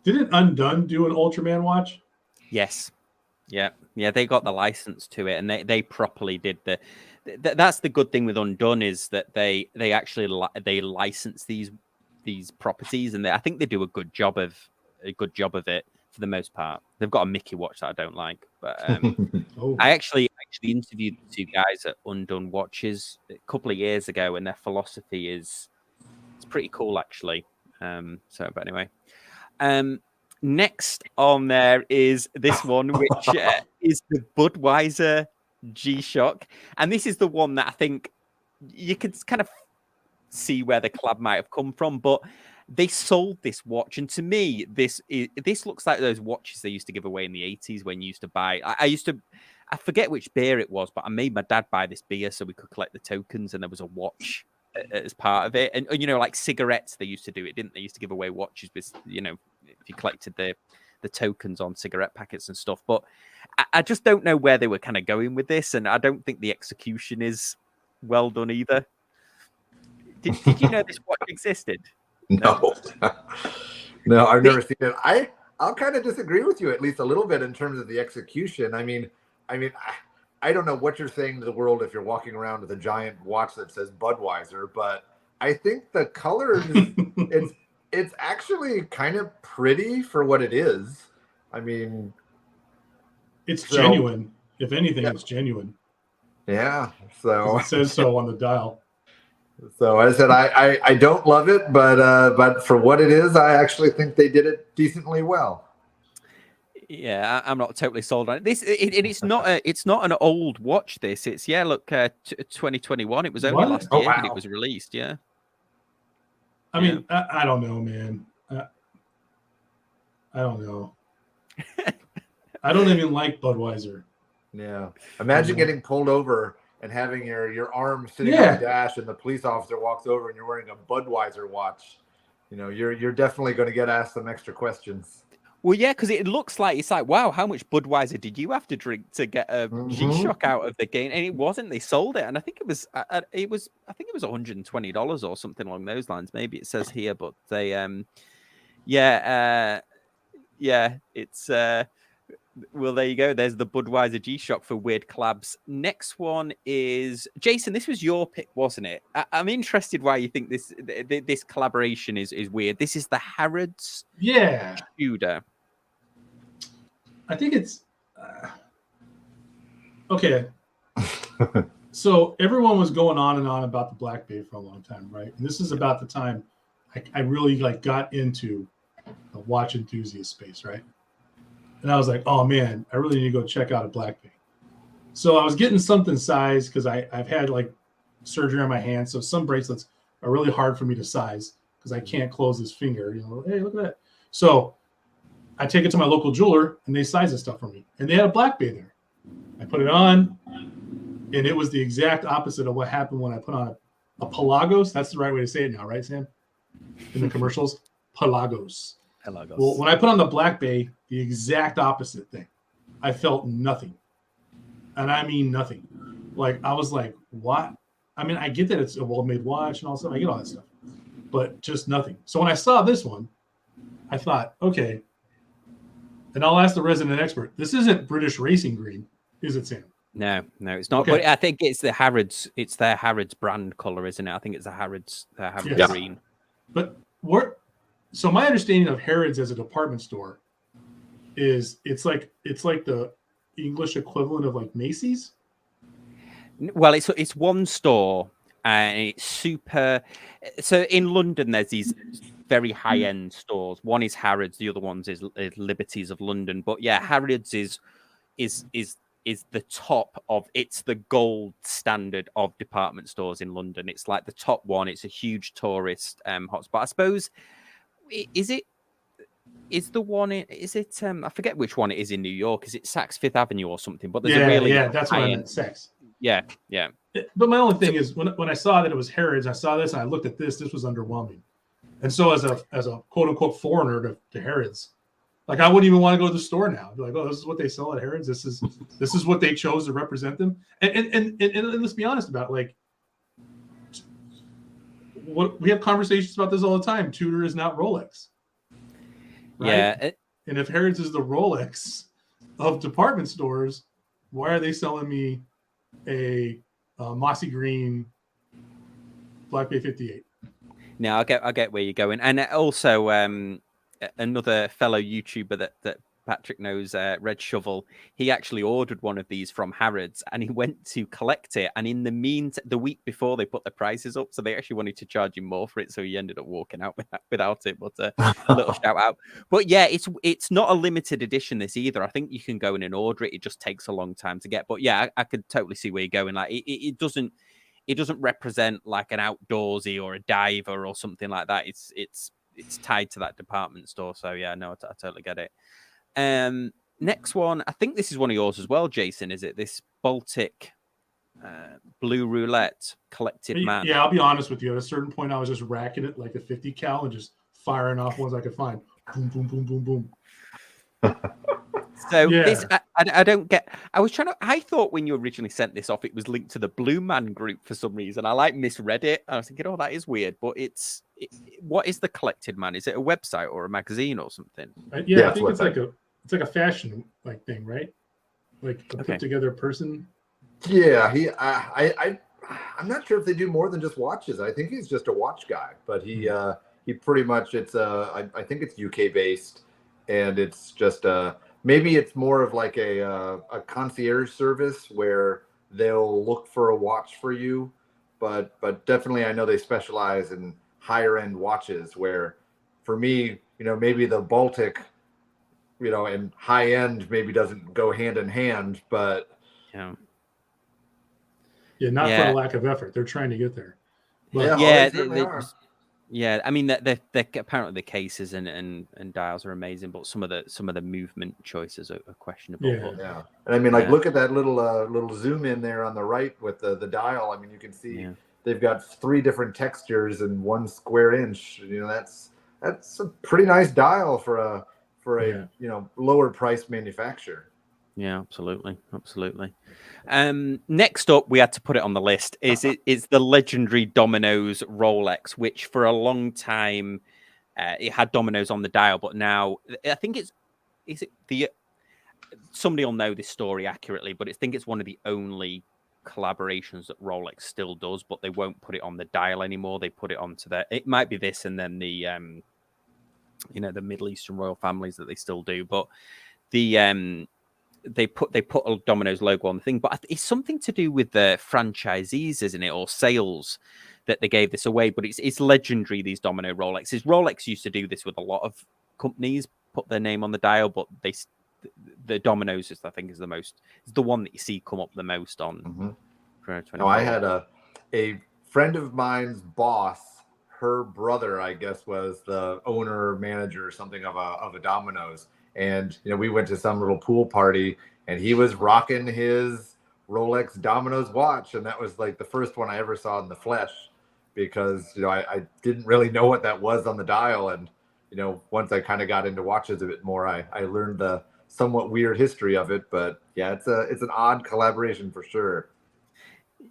Didn't Undone do an Ultraman watch? Yes. Yeah. They got the license to it, and they properly did that's the good thing with Undone, is that they actually they license these properties, and I think they do a good job of it for the most part. They've got a Mickey watch that I don't like, but I actually interviewed the 2 guys at Undone Watches a couple of years ago, and their philosophy it's pretty cool actually. But anyway, next on there is this one, which is the Budweiser G-Shock, and this is the one that I think you could kind of see where the collab might have come from, but they sold this watch, and to me, this looks like those watches they used to give away in the 80s when you used to buy. I forget which beer it was, but I made my dad buy this beer so we could collect the tokens, and there was a watch as part of it. And like cigarettes, they used to do it, didn't they? Used to give away watches with, if you collected the tokens on cigarette packets and stuff. But I just don't know where they were kind of going with this, and I don't think the execution is well done either. Did you know this watch existed? No, no, I've never seen it. I'll kind of disagree with you at least a little bit in terms of the execution. I mean, I don't know what you're saying to the world if you're walking around with a giant watch that says Budweiser, but I think the colors, it's actually kind of pretty for what it is. I mean, it's genuine. If anything, it's genuine. Yeah. So it says so on the dial. So I said I don't love it, but for what it is, I actually think they did it decently well. Yeah, I'm not totally sold on it. It's not an old watch. It's 2021. It was only last year that it was released. Yeah. I mean, I don't know, man. I don't know. I don't even like Budweiser. Yeah. Imagine getting pulled over and having your arm sitting on the dash, and the police officer walks over and you're wearing a Budweiser watch. You're definitely going to get asked some extra questions. Well, yeah, because it's like, wow, how much Budweiser did you have to drink to get a G-Shock out of the game? And it wasn't. They sold it, and I think it was $120 or something along those lines. Maybe it says here, but they, it's. Well, there you go. There's the Budweiser G-Shock for weird collabs. Next one is Jason. This was your pick, wasn't it? I'm interested why you think this collaboration is weird. This is the Harrods. Tudor. I think it's okay. So everyone was going on and on about the Black Bay for a long time, right? And this is about the time I really got into the watch enthusiast space, right? And I was like, oh man, I really need to go check out a Black Bay. So I was getting something size because I've had surgery on my hand. So some bracelets are really hard for me to size because I can't close this finger. Hey, look at that. So I take it to my local jeweler and they size this stuff for me. And they had a Black Bay there. I put it on, and it was the exact opposite of what happened when I put on a Pelagos. That's the right way to say it now, right, Sam? In the commercials, Pelagos. Well, when I put on the Black Bay, the exact opposite thing. I felt nothing. And I mean nothing. I was like, what? I mean, I get that it's a well-made watch and all that stuff. I get all that stuff. But just nothing. So when I saw this one, I thought, okay. And I'll ask the resident expert. This isn't British racing green, is it, Sam? No, it's not. Okay. But I think it's the Harrods. It's their Harrods brand color, isn't it? I think it's the Harrods green. But so my understanding of Harrods as a department store is it's like the English equivalent of Macy's. Well, it's one store, and it's super. So in London, there's these very high-end stores. One is Harrods, the other one's is Liberties of London. But yeah, Harrods is the top of, it's the gold standard of department stores in London. It's like the top one. It's a huge tourist hotspot. I suppose, is the one is it I forget which one it is in New York. Is it Saks Fifth Avenue or something? But there's a really that's what I meant, Saks. Yeah. But my only thing is when I saw that it was Harrods, I saw this and I looked at this was underwhelming. And so as a quote unquote foreigner to Harrods, like I wouldn't even want to go to the store now. I'd be like, oh, this is what they sell at Harrods. This is what they chose to represent them. And let's be honest about it. Like, what we have conversations about this all the time. Tudor is not Rolex. Right? Yeah. And if Harrods is the Rolex of department stores, why are they selling me a mossy green Black Bay 58? Now I get where you're going, and also another fellow YouTuber that Patrick knows, Red Shovel. He actually ordered one of these from Harrods, and he went to collect it. And in the week before, they put the prices up, so they actually wanted to charge him more for it. So he ended up walking out without it. But a little shout out. But yeah, it's not a limited edition this either. I think you can go in and order it. It just takes a long time to get. But yeah, I could totally see where you're going. Like it doesn't represent like an outdoorsy or a diver or something like that. It's tied to that department store. So yeah, no, I totally get it. Next one, I think this is one of yours as well, Jason. Is it this Baltic blue roulette collected man? Yeah, I'll be honest with you. At a certain point, I was just racking it like a 50 cal and just firing off ones I could find. Boom, boom, boom, boom, boom. So yeah. This, I don't get. I thought when you originally sent this off, it was linked to the Blue Man group for some reason. I misread it. I was thinking, oh, that is weird. But what is the collected man? Is it a website or a magazine or something? Yeah, I think it's like a fashion like thing, right? Like a put together person. Yeah, I'm not sure if they do more than just watches. I think he's just a watch guy, but he pretty much I think it's UK based, and it's just maybe it's more of like a concierge service where they'll look for a watch for you, but definitely I know they specialize in higher end watches where for me, maybe the Baltic, and high end maybe doesn't go hand in hand, but not for a lack of effort. They're trying to get there. But, yeah, I mean the apparently the cases and dials are amazing, but some of the movement choices are questionable. Yeah. And I mean, look at that little zoom in there on the right with the dial. I mean, you can see they've got 3 different textures and 1 square inch. That's a pretty nice dial for a lower price manufacturer. Yeah, absolutely. Next up, we had to put it on the list. Is the legendary Domino's Rolex, which for a long time it had Domino's on the dial, but now I think somebody will know this story accurately, but I think it's one of the only collaborations that Rolex still does, but they won't put it on the dial anymore. They put it onto it might be this, and then the the Middle Eastern royal families that they still do, but the they put a Domino's logo on the thing, but it's something to do with the franchisees, isn't it, or sales that they gave this away? But it's legendary, these Domino Rolexes. Rolex used to do this with a lot of companies, put their name on the dial, but the Domino's I think is the one that you see come up the most on. Mm-hmm. I had a friend of mine's boss. Her brother, I guess, was the owner or manager or something of a Domino's. And, we went to some little pool party and he was rocking his Rolex Domino's watch. And that was like the first one I ever saw in the flesh because, I didn't really know what that was on the dial. And, once I kind of got into watches a bit more, I learned the somewhat weird history of it. But yeah, it's an odd collaboration for sure.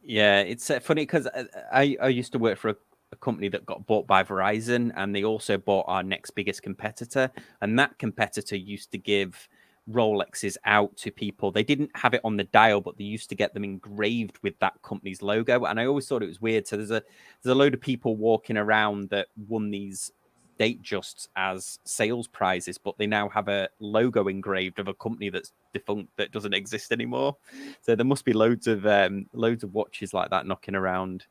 Yeah, it's funny because I used to work for a company that got bought by Verizon, and they also bought our next biggest competitor, and that competitor used to give Rolexes out to people. They didn't have it on the dial, but they used to get them engraved with that company's logo, and I always thought it was weird. So there's a load of people walking around that won these date justs as sales prizes, but they now have a logo engraved of a company that's defunct, that doesn't exist anymore. So there must be loads of watches like that knocking around.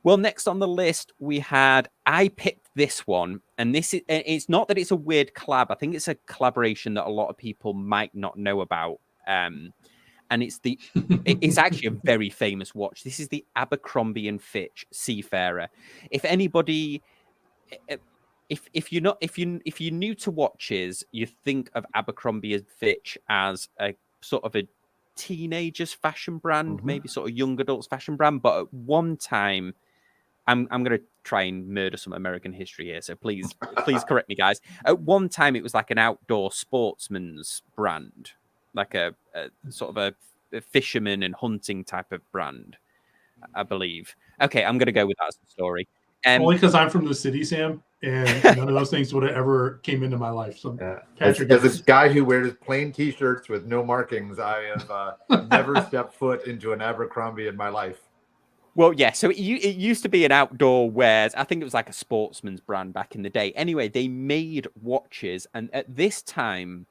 Well, next on the list, I picked this one, and it's not that it's a weird collab. I think it's a collaboration that a lot of people might not know about. And it's actually a very famous watch. This is the Abercrombie and Fitch Seafarer. If anybody, if you're new to watches, you think of Abercrombie and Fitch as a sort of a teenagers fashion brand, maybe sort of young adults fashion brand. But at one time, I'm going to try and murder some American history here, so please correct me, guys. At one time, it was like an outdoor sportsman's brand, like a sort of a fisherman and hunting type of brand, I believe. Okay, I'm going to go with that as the story. Only because I'm from the city, Sam, and none of those things would have ever came into my life. So, Patrick, as a guy who wears plain T-shirts with no markings, I have never stepped foot into an Abercrombie in my life. Well, yeah, so it used to be an outdoor wears. I think it was like a sportsman's brand back in the day. Anyway, they made watches. And at this time,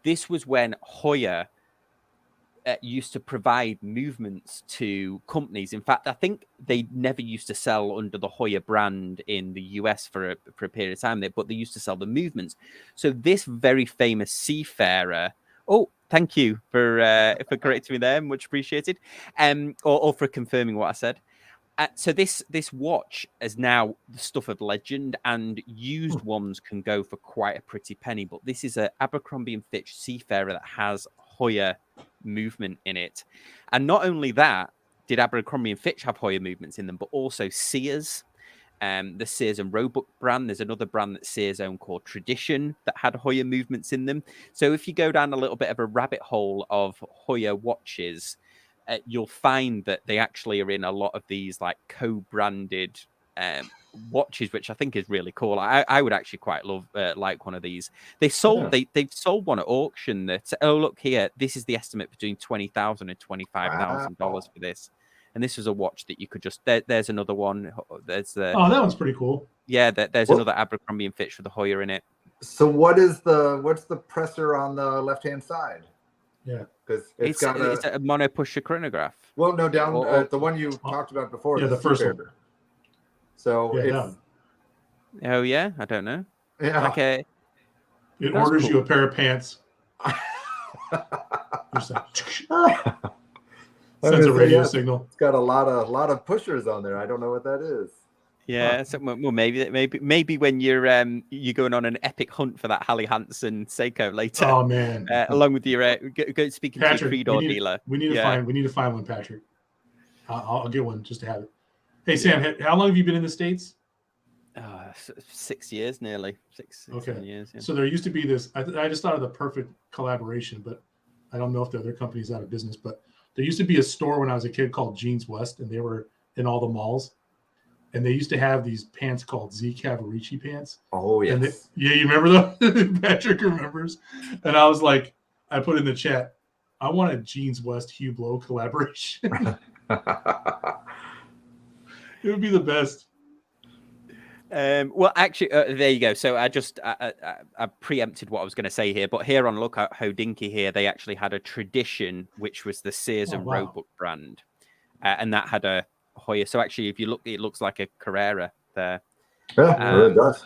this was when Hoyer used to provide movements to companies. In fact, I think they never used to sell under the Hoyer brand in the US for a period of time, but they used to sell the movements. So this very famous seafarer... Oh, thank you for correcting me there. Much appreciated. Or for confirming what I said. So this watch is now the stuff of legend, and used ones can go for quite a pretty penny. But this is a Abercrombie and Fitch Seafarer that has Hoyer movement in it. And not only that, did Abercrombie and Fitch have Hoyer movements in them, but also Sears. The Sears and Roebuck brand. There's another brand that Sears owned called Tradition that had Hoyer movements in them. So if you go down a little bit of a rabbit hole of Hoyer watches, you'll find that they actually are in a lot of these like co-branded watches, which I think is really cool. I would actually quite love like one of these. They've sold one at auction. That look here, this is the estimate between $20,000 and $25,000 for this. And this was a watch that you could just... There's another one. There's the... Oh, that one's pretty cool. Yeah, there's another Abercrombie and Fitch with the Hoyer in it. So what's the presser on the left-hand side? Yeah. Because it's a mono-pusher chronograph. Well, no, down the one you talked about before. Yeah, the first one. So yeah, oh, yeah? I don't know. Yeah. Like it orders you a pair of pants. Sends a radio signal. It's got a lot of pushers on there. I don't know what that is. Yeah, so, well, maybe when you're going on an epic hunt for that Helly Hansen Seiko later. Oh man! Along with your speaking Patrick, to your three-door dealer. We need to find one, Patrick. I'll get one just to have it. Hey Sam, how long have you been in the States? 6 years, nearly 6 7 years. Yeah. So there used to be this. I just thought of the perfect collaboration, but I don't know if the other company's out of business. But there used to be a store when I was a kid called Jeans West, and they were in all the malls. And they used to have these pants called Z Cavaricci pants. Oh, yes. You remember those? Patrick remembers. And I was like, I put in the chat, I want a Jeans West Hugh Blow collaboration. It would be the best. Well, actually, there you go. So I preempted what I was going to say here. But here on Look at Hodinky here, they actually had a Tradition, which was the Sears and Roebuck brand. And that had a Hoyer. So actually, if you look, it looks like a Carrera there. Yeah, it does.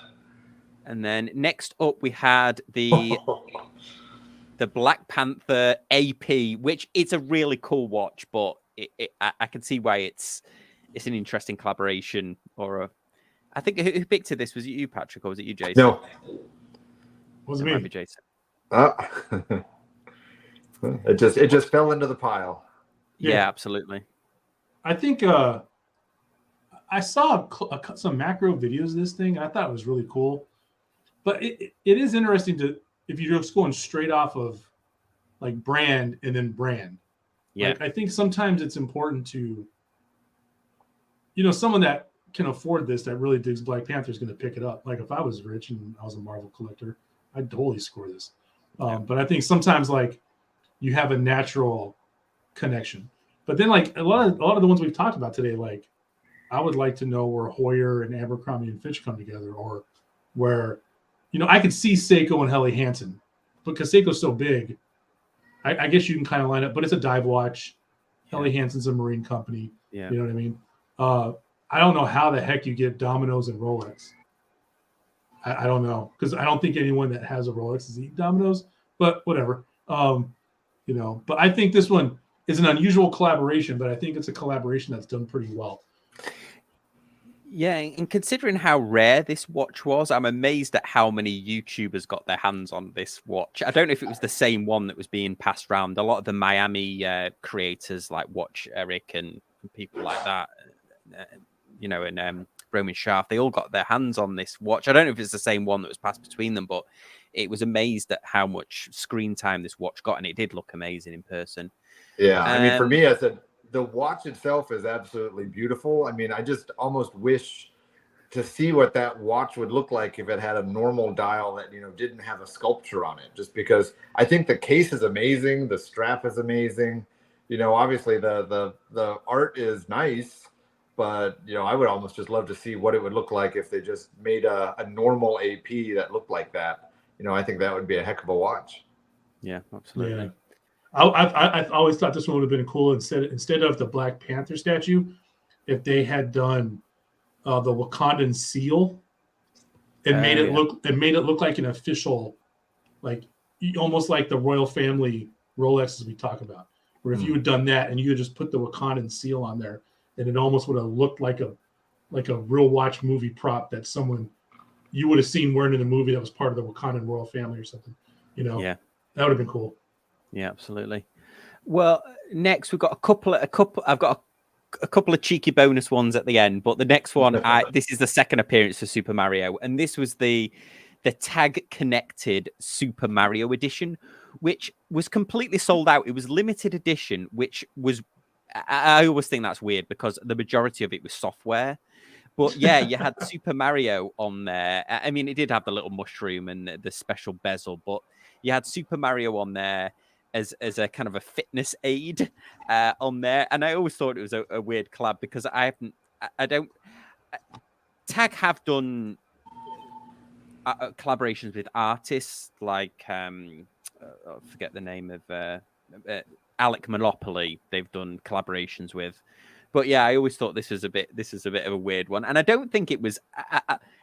And then next up, we had the Black Panther AP, which it's a really cool watch, but I can see why it's an interesting collaboration. I think who picked this? Was it you, Patrick, or was it you, Jason? No, Wasn't me. Might be Jason. It just fell into the pile. Yeah, absolutely. I think I saw some macro videos of this thing. I thought it was really cool, but it is interesting if you're just going straight off of like brand and then brand. Yeah, like, I think sometimes it's important to, someone that can afford this, that really digs Black Panther, is going to pick it up. Like if I was rich and I was a Marvel collector, I'd totally score this. But I think sometimes like you have a natural connection. But then, like a lot of the ones we've talked about today, like I would like to know where Hoyer and Abercrombie and Fitch come together, or where, I could see Seiko and Helly Hansen, because Seiko's so big. I guess you can kind of line up, but it's a dive watch. Helly Hansen's a marine company. Yeah. You know what I mean? I don't know how the heck you get Domino's and Rolex. I don't know, because I don't think anyone that has a Rolex is eating Domino's, but whatever. You know, but I think this one is an unusual collaboration, but I think it's a collaboration that's done pretty well. Yeah, and considering how rare this watch was, I'm amazed at how many YouTubers got their hands on this watch. I don't know if it was the same one that was being passed around. A lot of the Miami creators like Watch Eric and people like that, you know, and Roman Shaft, they all got their hands on this watch. I don't know if it's the same one that was passed between them, but it was amazed at how much screen time this watch got, and it did look amazing in person. Yeah, I mean, for me, I said the watch itself is absolutely beautiful. I mean, I just almost wish to see what that watch would look like if it had a normal dial that, you know, didn't have a sculpture on it, just because I think the case is amazing. The strap is amazing. You know, obviously the art is nice, but, you know, I would almost just love to see what it would look like if they just made a normal AP that looked like that. You know, I think that would be a heck of a watch. Yeah, absolutely. Yeah. I always thought this one would have been cool instead of the Black Panther statue, if they had done the Wakandan seal and made it look like an official, like almost like the royal family Rolexes we talk about. Where if you had done that and you had just put the Wakandan seal on there, and it almost would have looked like a real watch movie prop that someone you would have seen wearing in a movie that was part of the Wakandan royal family or something. You know, Yeah, that would have been cool. Yeah, absolutely. Well, next we've got a couple. I've got a couple of cheeky bonus ones at the end, but the next one, this is the second appearance for Super Mario, and this was the tag connected Super Mario edition, which was completely sold out. It was limited edition, which was I always think that's weird because the majority of it was software. But yeah, you had Super Mario on there. I mean, it did have the little mushroom and the special bezel, but you had Super Mario on there as a kind of a fitness aid on there. And I always thought it was a weird collab because Tag have done collaborations with artists like I forget the name of Alec Monopoly. They've done collaborations with. But yeah, I always thought this is a bit of a weird one, and I don't think it was.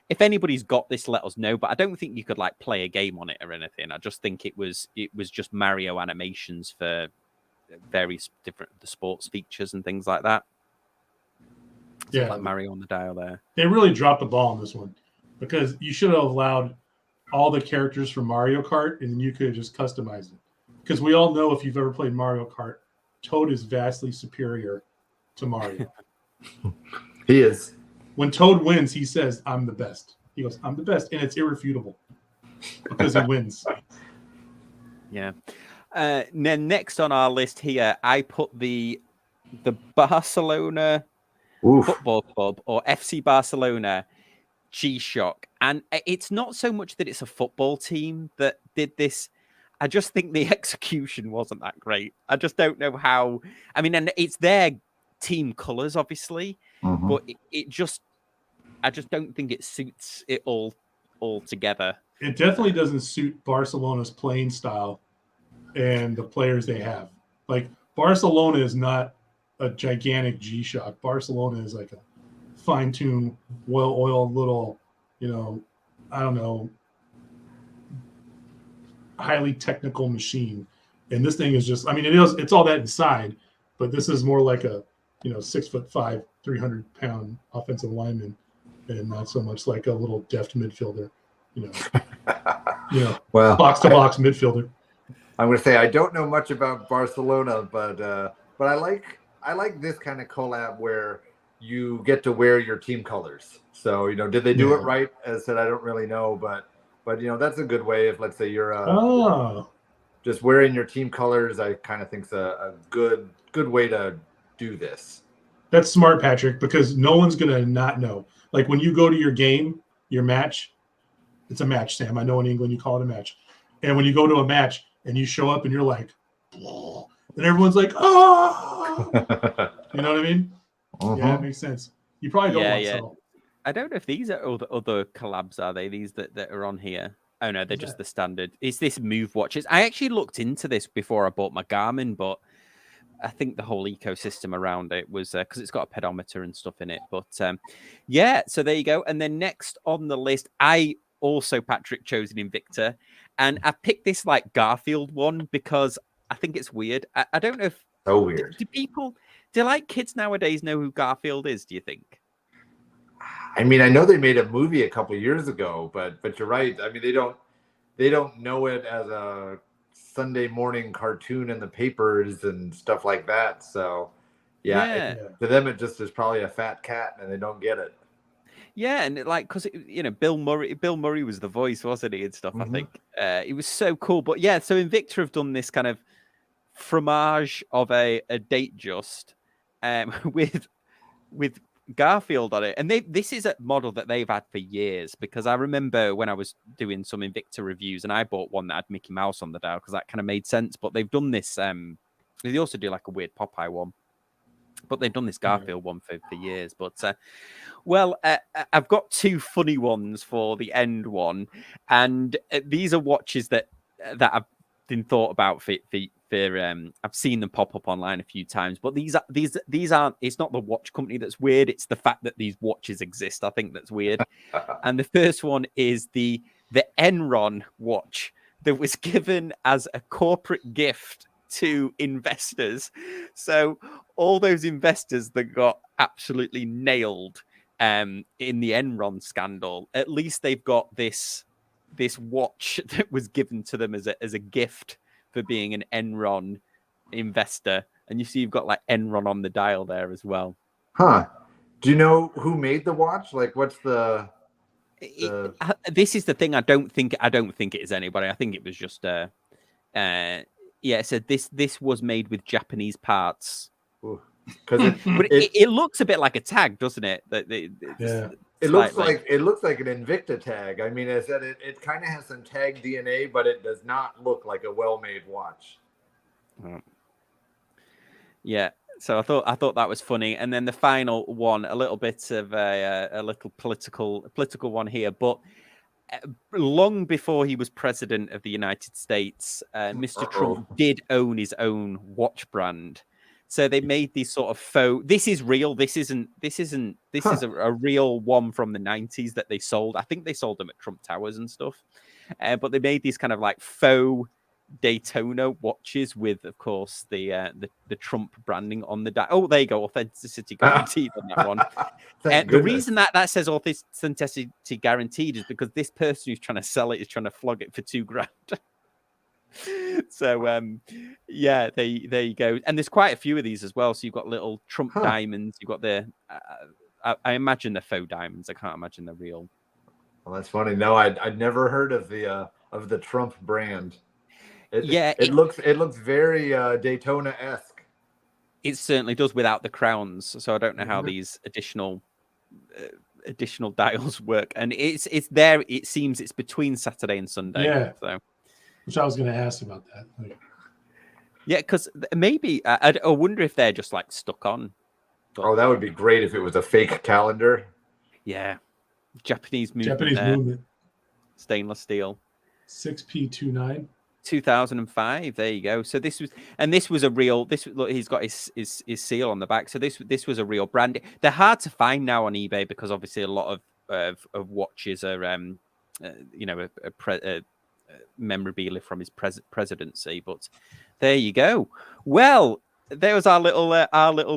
If anybody's got this, let us know. But I don't think you could like play a game on it or anything. I just think it was just Mario animations for various different the sports features and things like that. So Yeah, like Mario on the dial there. They really dropped the ball on this one because you should have allowed all the characters from Mario Kart, and then you could have just customized it. Because we all know if you've ever played Mario Kart, Toad is vastly superior to Mario. He is. When Toad wins, he says, "I'm the best." He goes, "I'm the best," and it's irrefutable because he wins. Yeah. Then next on our list here, I put the Barcelona Football Club or FC Barcelona G-Shock, and it's not so much that it's a football team that did this. I just think the execution wasn't that great. I just don't know how. I mean, and it's their team colors, obviously, but I just don't think it suits it all together. It definitely doesn't suit Barcelona's playing style and the players they have. Like Barcelona is not a gigantic G-Shock. Barcelona is like a fine-tuned, well-oiled little, I don't know, highly technical machine. And this thing is just, I mean, it's all that inside, but this is more like a, 6'5", 300-pound offensive lineman, and not so much like a little deft midfielder, well, box-to-box midfielder. I'm going to say I don't know much about Barcelona, but I like this kind of collab where you get to wear your team colors. So did they do it right? As I said, I don't really know, but that's a good way. If let's say you're just wearing your team colors, I kind of think's a good way to do this. That's smart, Patrick, because no one's gonna not know. Like when you go to your game, your match, it's a match, Sam. I know in England you call it a match. And when you go to a match and you show up and you're like, oh, and everyone's like, oh, you know what I mean? Yeah, it makes sense. You probably don't want so. I don't know if these are other collabs, are they? These that are on here. Oh no, they're just the standard. It's this Move watches. I actually looked into this before I bought my Garmin, but I think the whole ecosystem around it was because it's got a pedometer and stuff in it. But yeah, so there you go. And then next on the list, I also, Patrick, chose an Invicta, and I picked this like Garfield one because I think it's weird. I don't know if So weird. Do like kids nowadays know who Garfield is? Do you think? I mean, I know they made a movie a couple years ago, but you're right. I mean, they don't know it as a Sunday morning cartoon in the papers and stuff like that. So yeah. To them it just is probably a fat cat, and they don't get it. Yeah, and like because Bill Murray was the voice, wasn't he, and stuff. I think it was so cool. But yeah, so Invicta have done this kind of fromage of a date just with Garfield on it, and this is a model that they've had for years, because I remember when I was doing some Invicta reviews and I bought one that had Mickey Mouse on the dial because that kind of made sense. But they've done this they also do like a weird Popeye one, but they've done this Garfield one for years. But I've got two funny ones for the end one, and these are watches that I've been thought about for I've seen them pop up online a few times, but these aren't. It's not the watch company that's weird. It's the fact that these watches exist. I think that's weird. And the first one is the Enron watch that was given as a corporate gift to investors. So all those investors that got absolutely nailed in the Enron scandal, at least they've got this watch that was given to them as a gift for being an Enron investor. And you see you've got like Enron on the dial there as well. Huh. Do you know who made the watch? Like, what's this is the thing. I don't think it is anybody. I think it was just it said this was made with Japanese parts. Because it looks a bit like a tag, doesn't it? It looks like an Invicta tag. I mean, I said it kind of has some tag DNA, but it does not look like a well-made watch. Yeah. So I thought that was funny. And then the final one, a little bit of a little political one here, but long before he was president of the United States, Mr. Trump did own his own watch brand. So they made these sort of faux. This is real. This is a real one from the 90s that they sold. I think they sold them at Trump Towers and stuff. But they made these kind of like faux Daytona watches with, of course, the Trump branding on the dial. Oh, there you go, authenticity guaranteed on that one. The reason that says authenticity guaranteed is because this person who's trying to sell it is trying to flog it for $2,000. So there you go. And there's quite a few of these as well. So you've got little Trump diamonds. You've got the I imagine they're faux diamonds. I can't imagine they're real. Well, that's funny. No, I'd never heard of the Trump brand. It looks very Daytona-esque. It certainly does without the crowns. So I don't know how these additional dials work. And it's there. It seems it's between Saturday and Sunday. Yeah. So. Which I was going to ask about that. Yeah, because maybe I wonder if they're just like stuck on. Oh, that would be great if it was a fake calendar. Yeah, Japanese movement. Stainless steel. 6P29. 2005. There you go. So this was a real. Look, he's got his seal on the back. So this was a real brand. They're hard to find now on eBay because obviously a lot of watches are memorabilia from his presidency. But there you go. Well, there was our little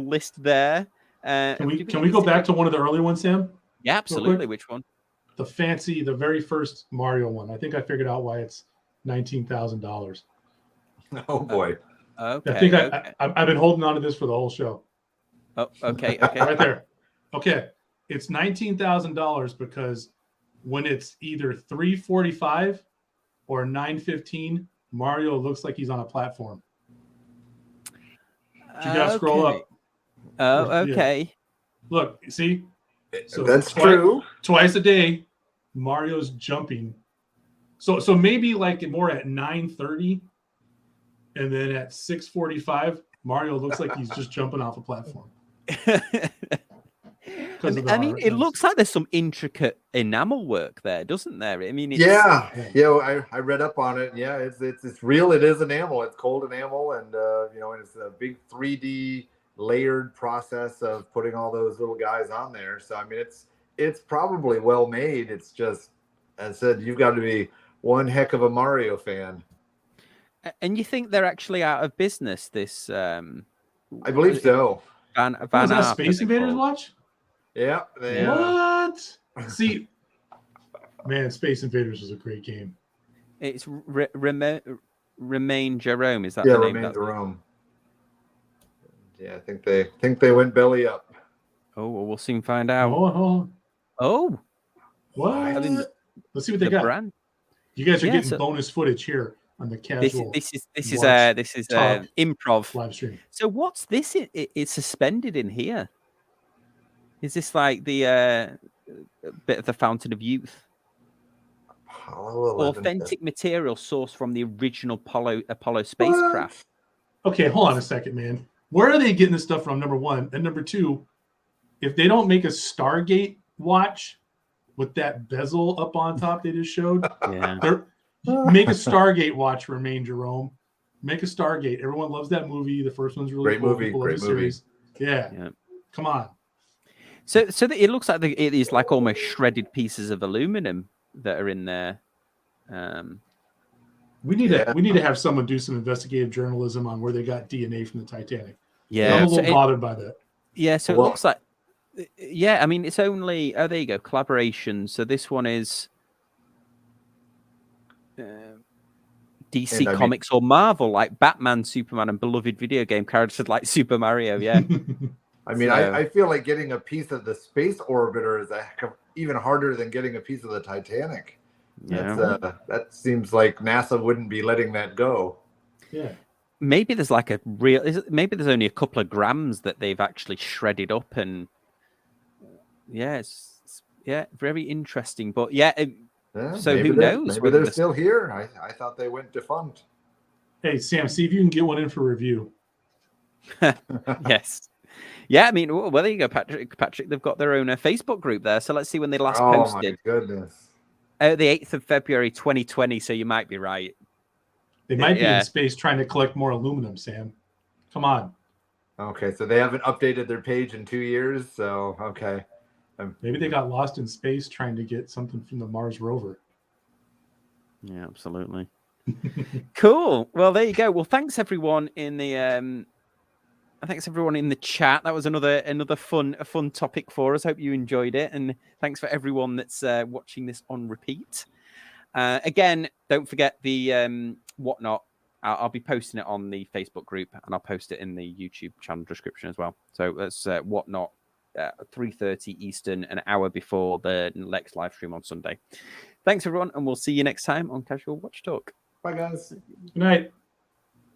list there. Can we go back to one of the early ones, Sam? Yeah, absolutely. Which one? The very first Mario one. I think I figured out why it's $19,000. Oh boy. Okay. I think I've been holding on to this for the whole show. Oh, okay. Right there. Okay. It's $19,000 because when it's either 3:45 or 9:15, Mario looks like he's on a platform. You gotta scroll up. Oh, okay. Yeah. Look, see? So that's true. Twice a day, Mario's jumping. So maybe like more at 9:30, and then at 6:45, Mario looks like he's just jumping off a platform. because of the I mean, art. it looks like there's some intricate enamel work there, doesn't there? I mean, it's, I read up on it. Yeah, it's real. It is enamel. It's cold enamel, and it's a big 3D layered process of putting all those little guys on there. So I mean, it's probably well made. It's just, as I said, you've got to be one heck of a Mario fan. And you think they're actually out of business? This, I believe so. Van Was that Arp, Space they Invaders called. watch? Yeah. What? See, man, Space Invaders was a great game. It's Romain Jerome. Is that the name? Romain Jerome. Yeah, I think they went belly up. Oh, well, we'll soon find out. Oh, what? I mean, Let's see what they got. Brand. You guys are getting bonus footage here on the casual. This is improv live stream. So what's this? It's suspended in here. Is this like the bit of the Fountain of Youth? Authentic material sourced from the original Apollo spacecraft. Okay, hold on a second, man. Where are they getting this stuff from? Number one, and number two, if they don't make a Stargate watch with that bezel up on top they just showed, make a Stargate watch, Romain Jerome. Make a Stargate. Everyone loves that movie. The first one's really cool. Great movie. Yeah. Come on. So it looks like it is like almost shredded pieces of aluminum that are in there. We need to have someone do some investigative journalism on where they got DNA from the Titanic. Yeah, I'm a little bothered by that. Yeah, so it looks like. Yeah, I mean, it's only. Oh, there you go. Collaboration. So this one is DC Comics or Marvel, like Batman, Superman, and beloved video game characters like Super Mario. Yeah. I mean, I feel like getting a piece of the space orbiter is even harder than getting a piece of the Titanic. Yeah. That seems like NASA wouldn't be letting that go. Yeah. Maybe there's like maybe there's only a couple of grams that they've actually shredded up, and it's very interesting. But so who knows? Maybe they're still here. I thought they went defunct. Hey, Sam, see if you can get one in for review. Yes. Yeah, I mean, well, there you go, Patrick. They've got their own Facebook group there. So let's see when they last posted. Oh, my goodness. The 8th of February, 2020. So you might be right. They might be in space trying to collect more aluminum, Sam. Come on. Okay, so they haven't updated their page in 2 years. So, okay. Maybe they got lost in space trying to get something from the Mars rover. Yeah, absolutely. Cool. Well, there you go. Well, thanks everyone in the thanks everyone in the chat. That was another fun topic for us. Hope you enjoyed it, and thanks for everyone that's watching this on repeat. Again, don't forget the whatnot. I'll be posting it on the Facebook group, and I'll post it in the YouTube channel description as well. So that's whatnot. 3:30 Eastern, an hour before the next live stream on Sunday. Thanks everyone, and we'll see you next time on Casual Watch Talk. Bye guys. Good night.